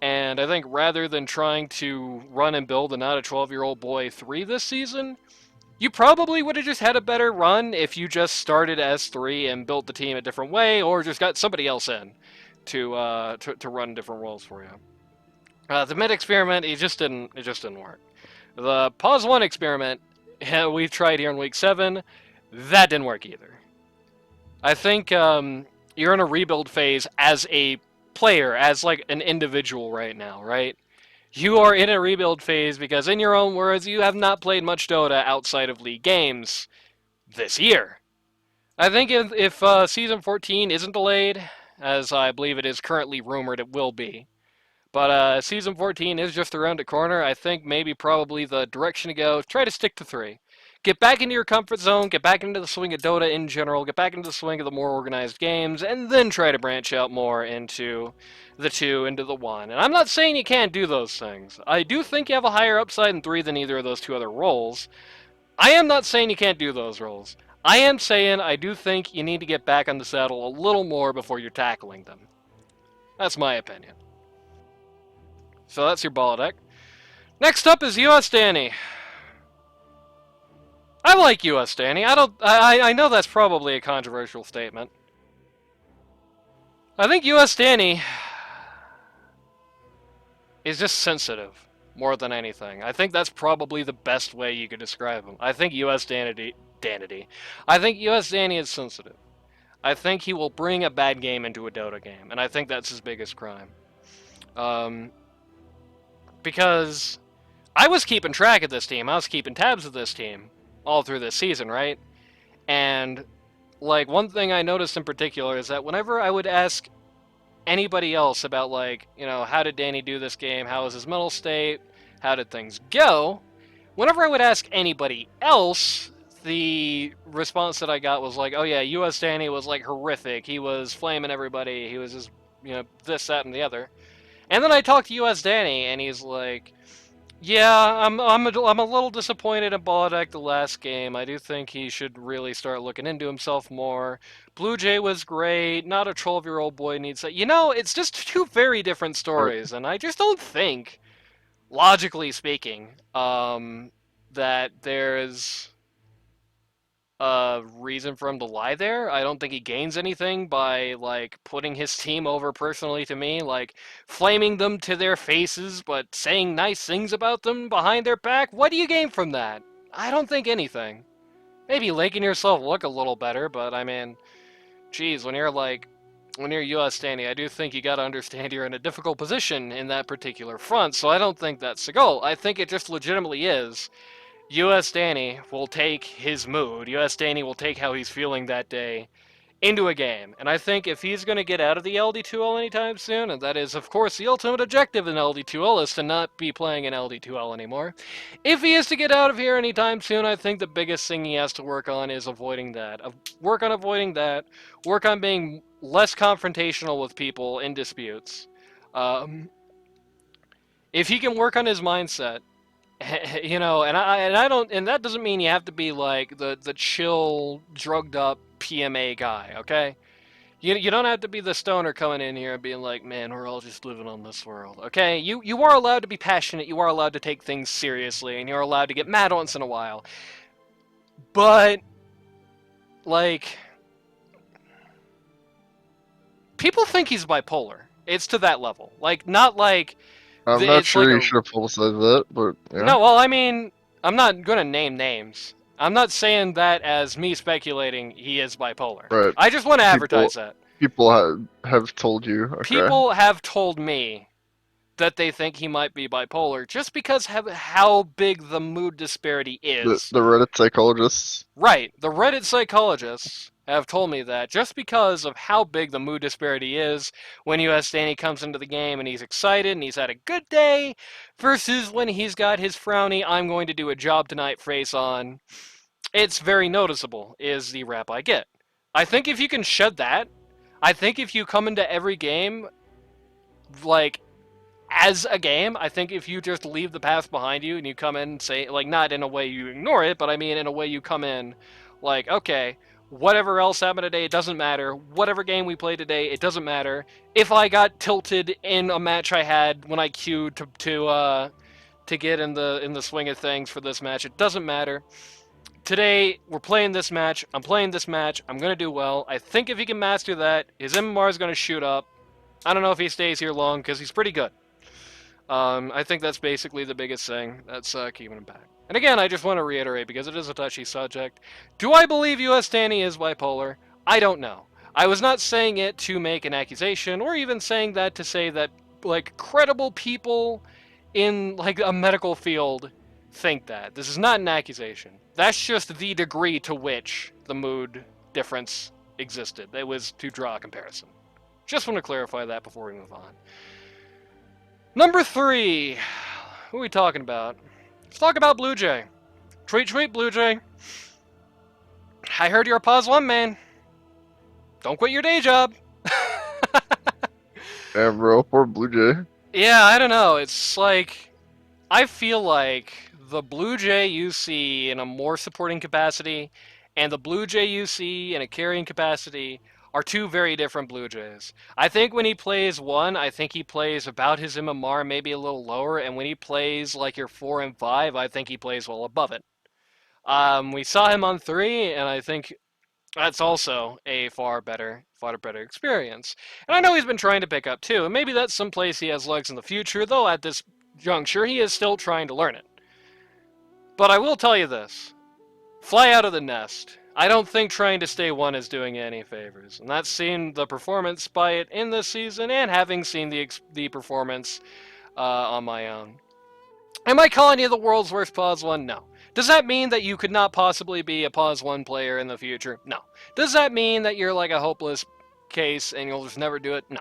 And I think rather than trying to run and build a not a 12-year-old boy 3 this season, you probably would have just had a better run if you just started as 3 and built the team a different way, or just got somebody else in to run different roles for you. The mid experiment, it just didn't work. The pause 1 experiment we tried here in week 7, that didn't work either. I think you're in a rebuild phase as a player, as like an individual right now, right? You are in a rebuild phase because, in your own words, you have not played much Dota outside of League games this year. I think if Season 14 isn't delayed, as I believe it is currently rumored it will be, but Season 14 is just around the corner, I think maybe probably the direction to go, try to stick to 3. Get back into your comfort zone, get back into the swing of Dota in general, get back into the swing of the more organized games, and then try to branch out more into the 2, into the 1. And I'm not saying you can't do those things. I do think you have a higher upside in 3 than either of those 2 other roles. I am not saying you can't do those roles. I am saying I do think you need to get back on the saddle a little more before you're tackling them. That's my opinion. So that's your Baladec. Next up is US Danny. I like US Danny. I know that's probably a controversial statement. I think US Danny is just sensitive more than anything. I think that's probably the best way you could describe him. I think US Danny. I think US Danny is sensitive. I think he will bring a bad game into a Dota game, and I think that's his biggest crime. Because I was keeping track of this team. I was keeping tabs of this team all through this season, right? And like one thing I noticed in particular is that whenever I would ask anybody else about like, you know, how did Danny do this game? How was his mental state? How did things go? Whenever I would ask anybody else, the response that I got was like, oh yeah, US Danny was like horrific. He was flaming everybody. He was just, you know, this, that, and the other. And then I talked to US Danny, and he's like, yeah, I'm a little disappointed in Baladec the last game. I do think he should really start looking into himself more. Blue Jay was great. Not a 12-year-old boy needs that. You know, it's just 2 very different stories, and I just don't think, logically speaking, that there's a reason for him to lie there. I don't think he gains anything by like putting his team over personally to me, like flaming them to their faces but saying nice things about them behind their back. What do you gain from that? I don't think anything. Maybe making yourself look a little better, but I mean, geez, when you're US Danny, I do think you gotta understand you're in a difficult position in that particular front, so I don't think that's the goal. I think it just legitimately is. US Danny will take his mood, US Danny will take how he's feeling that day into a game. And I think if he's going to get out of the LD2L anytime soon, and that is, of course, the ultimate objective in LD2L is to not be playing in LD2L anymore. If he is to get out of here anytime soon, I think the biggest thing he has to work on is avoiding that. Work on avoiding that. Work on being less confrontational with people in disputes. If he can work on his mindset, You know, and I don't, and that doesn't mean you have to be like the chill, drugged up PMA guy, okay? You don't have to be the stoner coming in here and being like, man, we're all just living on this world, okay? You are allowed to be passionate, you are allowed to take things seriously, and you're allowed to get mad once in a while. But, like, people think he's bipolar. It's to that level. Like, not like I'm not it's like sure you a should have publicized that, but yeah. no. Well, I mean, I'm not gonna name names. I'm not saying that as me speculating he is bipolar. Right. I just want to advertise that. People have told you. Okay. People have told me that they think he might be bipolar just because of how big the mood disparity is. The Reddit psychologists. Right. The Reddit psychologists have told me that just because of how big the mood disparity is when US Danny comes into the game and he's excited and he's had a good day versus when he's got his frowny I'm going to do a job tonight face on, it's very noticeable is the rap I get. I think if you can shed that, I think if you come into every game like as a game, I think if you just leave the past behind you and you come in and say, like, not in a way you ignore it, but I mean in a way you come in, like, okay, whatever else happened today, it doesn't matter. Whatever game we played today, it doesn't matter. If I got tilted in a match I had when I queued to get in the swing of things for this match, it doesn't matter. Today, we're playing this match. I'm playing this match. I'm going to do well. I think if he can master that, his MMR is going to shoot up. I don't know if he stays here long because he's pretty good. I think that's basically the biggest thing that's keeping him back. And again, I just want to reiterate, because it is a touchy subject, do I believe US Danny is bipolar? I don't know. I was not saying it to make an accusation, or even saying that to say that, like, credible people in, like, a medical field think that. This is not an accusation. That's just the degree to which the mood difference existed. It was to draw a comparison. Just want to clarify that before we move on. Number 3. Who are we talking about? Let's talk about Blue Jay. Tweet, Blue Jay. I heard you're a pause 1 man. Don't quit your day job. Damn, bro. Poor Blue Jay. Yeah, I don't know. It's like, I feel like the Blue Jay you see in a more supporting capacity and the Blue Jay you see in a carrying capacity are two very different Blue Jays. I think when he plays 1, I think he plays about his MMR, maybe a little lower, and when he plays like your 4 and 5, I think he plays well above it. We saw him on 3, and I think that's also a far better experience. And I know he's been trying to pick up too, and maybe that's someplace he has legs in the future, though at this juncture he is still trying to learn it. But I will tell you this. Fly out of the nest. I don't think trying to stay 1 is doing you any favors. And that's seen the performance by it in this season, and having seen the performance on my own. Am I calling you the world's worst pause 1? No. Does that mean that you could not possibly be a pause 1 player in the future? No. Does that mean that you're like a hopeless case and you'll just never do it? No.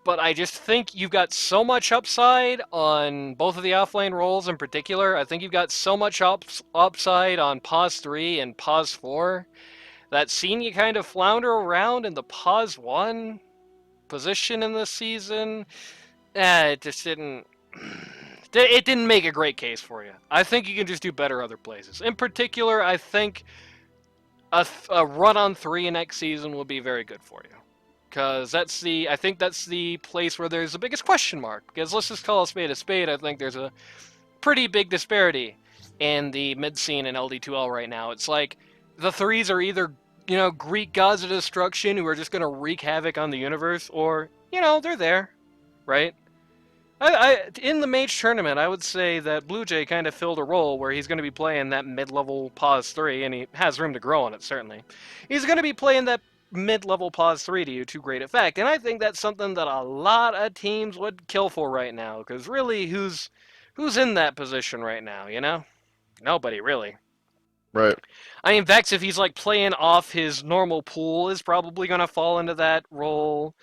But I just think you've got so much upside on both of the offlane roles in particular. I think you've got so much upside on pause 3 and pause 4 that seeing you kind of flounder around in the pause 1 position in this season, it just didn't... It didn't make a great case for you. I think you can just do better other places. In particular, I think a run on 3 next season will be very good for you. Because I think that's the place where there's the biggest question mark. Because let's just call a spade a spade. I think there's a pretty big disparity in the mid scene in LD2L right now. It's like the 3s are either, Greek gods of destruction who are just going to wreak havoc on the universe, or, they're there, right? In the Mage tournament, I would say that Blue Jay kind of filled a role where he's going to be playing that mid-level pause 3, and he has room to grow on it, certainly. He's going to be playing that mid-level pause 3 to you to great effect, and I think that's something that a lot of teams would kill for right now, because really, who's in that position right now, Nobody, really. Right. I mean, Vex, if he's like playing off his normal pool, is probably going to fall into that role,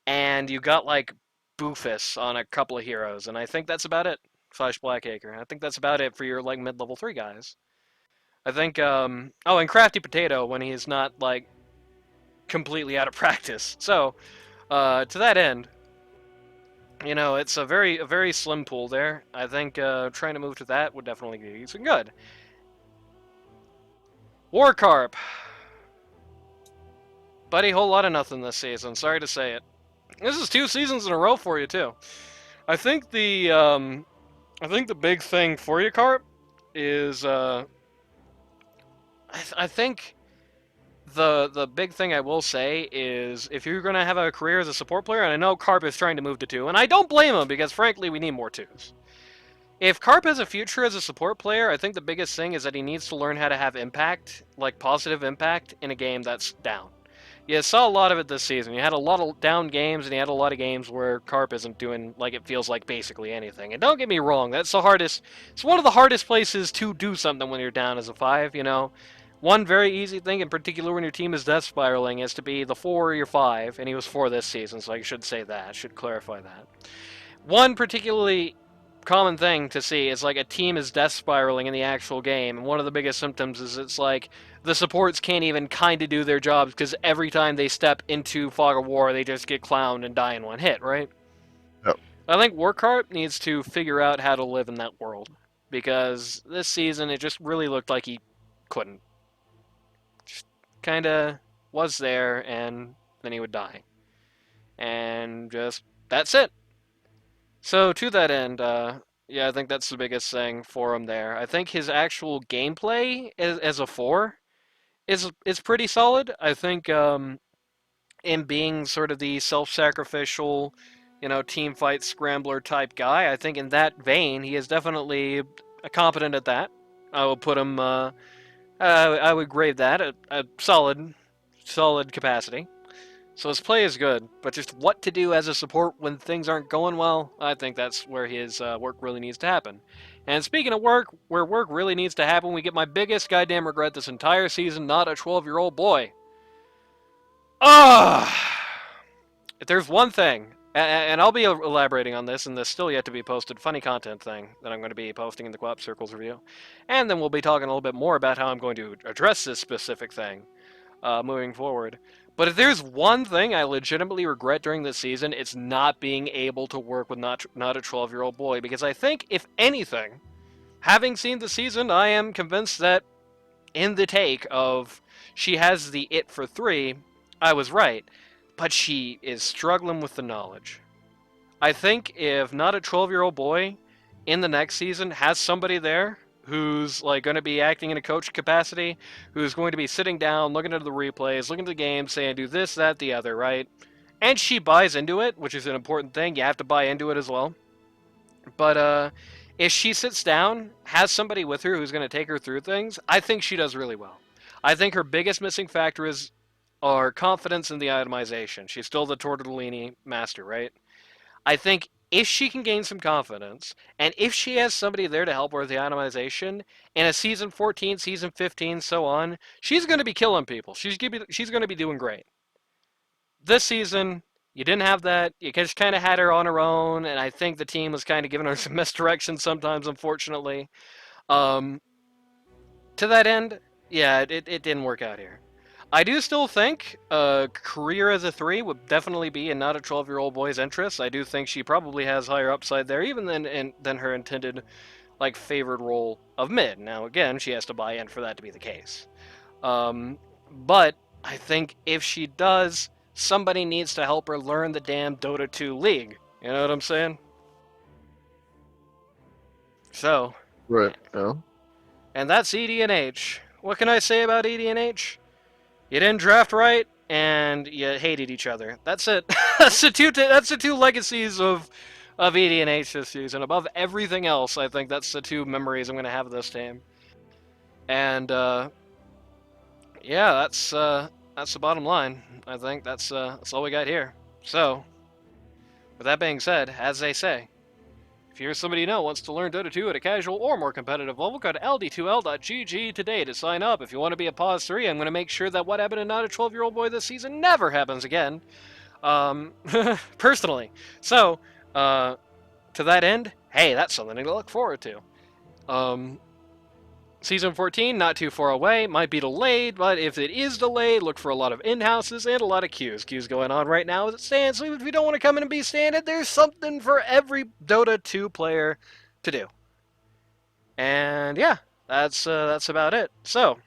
and you got like Boofus on a couple of heroes, and I think that's about it. Slash Blackacre. I think that's about it for your like mid-level 3 guys. I think, and Crafty Potato when he's not like completely out of practice. So, to that end, you know, it's a very slim pool there. I think trying to move to that would definitely be some good. Warcarp. Buddy, whole lot of nothing this season. Sorry to say it. This is 2 seasons in a row for you too. I think the big thing for you, Carp, is I think the big thing I will say is if you're gonna have a career as a support player, and I know Carp is trying to move to 2, and I don't blame him because frankly we need more 2s. If Carp has a future as a support player, I think the biggest thing is that he needs to learn how to have impact, like positive impact, in a game that's down. You saw a lot of it this season. You had a lot of down games, and you had a lot of games where Carp isn't doing, like, it feels like basically anything. And don't get me wrong, that's the hardest, it's one of the hardest places to do something when you're down as a 5, you know? One very easy thing, in particular when your team is death spiraling, is to be the 4 or your 5, and he was 4 this season, so I should say that, I should clarify that. One particularly common thing to see is like a team is death spiraling in the actual game, and one of the biggest symptoms is it's like the supports can't even kind of do their jobs because every time they step into fog of war they just get clowned and die in one hit, right? Yep. I think Warcarp needs to figure out how to live in that world, because this season it just really looked like he couldn't. Just kind of was there and then he would die, and just that's it. So to that end, yeah, I think that's the biggest thing for him there. I think his actual gameplay as a 4 is pretty solid. I think in being sort of the self-sacrificial, you know, team fight scrambler type guy, I think in that vein he is definitely competent at that. I will put him. I would grade that a solid capacity. So his play is good, but just what to do as a support when things aren't going well, I think that's where his work really needs to happen. And speaking of work, where work really needs to happen, we get my biggest goddamn regret this entire season, not a 12-year-old boy. Ah! If there's one thing, and I'll be elaborating on this in the still yet to be posted funny content thing that I'm going to be posting in the Co-op Circles review, and then we'll be talking a little bit more about how I'm going to address this specific thing moving forward. But if there's one thing I legitimately regret during this season, it's not being able to work with not a 12-year-old boy. Because I think, if anything, having seen the season, I am convinced that in the take of she has the it for 3, I was right. But she is struggling with the knowledge. I think if not a 12-year-old boy in the next season has somebody there who's like going to be acting in a coach capacity, who's going to be sitting down, looking at the replays, looking at the game, saying do this, that, the other, right? And she buys into it, which is an important thing. You have to buy into it as well. But if she sits down, has somebody with her who's going to take her through things, I think she does really well. I think her biggest missing factor is our confidence in the itemization. She's still the tortellini master, right? I think if she can gain some confidence, and if she has somebody there to help her with the itemization, in a season 14, season 15, so on, she's going to be killing people. She's going to be doing great. This season, you didn't have that. You just kind of had her on her own, and I think the team was kind of giving her some misdirection sometimes, unfortunately. To that end, yeah, it didn't work out here. I do still think a career as a 3 would definitely be in not a 12-year-old boy's interest. I do think she probably has higher upside there, even than her intended, like, favored role of mid. Now, again, she has to buy in for that to be the case. But I think if she does, somebody needs to help her learn the damn Dota 2 League. You know what I'm saying? So. Right, yeah. And that's EDNH. What can I say about EDNH? You didn't draft right, and you hated each other. That's it. That's the two legacies of EDNH this season. Above everything else, I think that's the 2 memories I'm going to have of this team. And yeah, that's the bottom line. I think that's all we got here. So, with that being said, as they say, if you're somebody you know wants to learn Dota 2 at a casual or more competitive level, go to ld2l.gg today to sign up. If you want to be a Pause 3, I'm going to make sure that what happened to not a 12-year-old boy this season never happens again. Personally. So, to that end, hey, that's something to look forward to. Season 14, not too far away, might be delayed, but if it is delayed, look for a lot of in-houses and a lot of queues. Queues going on right now as it stands, so if you don't want to come in and be standard, there's something for every Dota 2 player to do. And yeah, that's about it. So,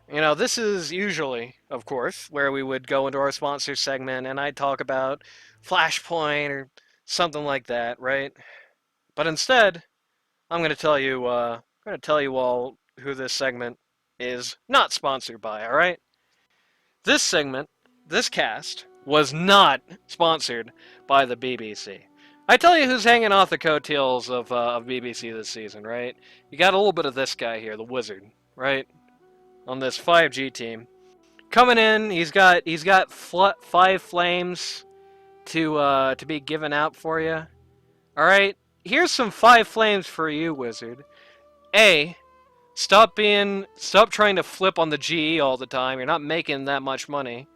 you know, this is usually, of course, where we would go into our sponsor segment and I'd talk about Flashpoint or something like that, right? But instead, I'm going to tell you all who this segment is not sponsored by, all right? This segment, this cast, was not sponsored by the BBC. I tell you who's hanging off the coattails of BBC this season, right? You got a little bit of this guy here, the Wizard, right? On this 5G team. Coming in, he's got 5 flames to be given out for you. All right? Here's some 5 flames for you, Wizard. A, stop trying to flip on the GE all the time. You're not making that much money.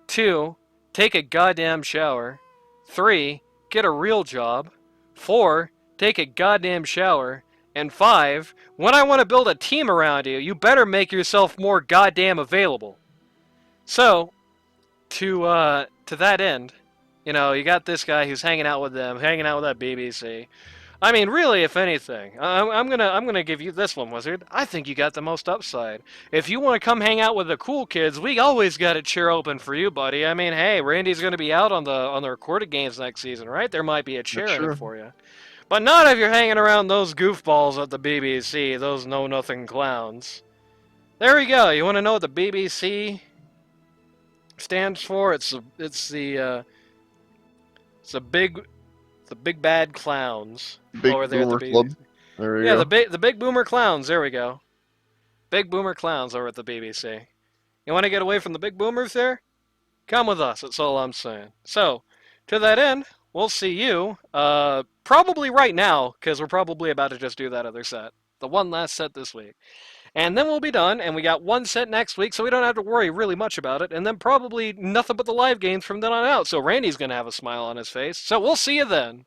2, take a goddamn shower. 3, get a real job. 4, take a goddamn shower. And 5, when I want to build a team around you, you better make yourself more goddamn available. So, to that end, you know, you got this guy who's hanging out with them, hanging out with that BBC. I mean, really, if anything, I'm gonna give you this one, Wizard. I think you got the most upside. If you want to come hang out with the cool kids, we always got a chair open for you, buddy. I mean, hey, Randy's gonna be out on the recorded games next season, right? There might be a chair in it for you. But not if you're hanging around those goofballs at the BBC, those know-nothing clowns. There we go. You want to know what the BBC stands for? It's the big bad clowns Big over there at the Boomer Club. There we go. the big boomer clowns. There we go. Big boomer clowns over at the BBC. You want to get away from the big boomers there? Come with us. That's all I'm saying. So, to that end, we'll see you probably right now, because we're probably about to just do that other set. The one last set this week. And then we'll be done, and we got one set next week, so we don't have to worry really much about it, and then probably nothing but the live games from then on out, so Randy's going to have a smile on his face. So we'll see you then.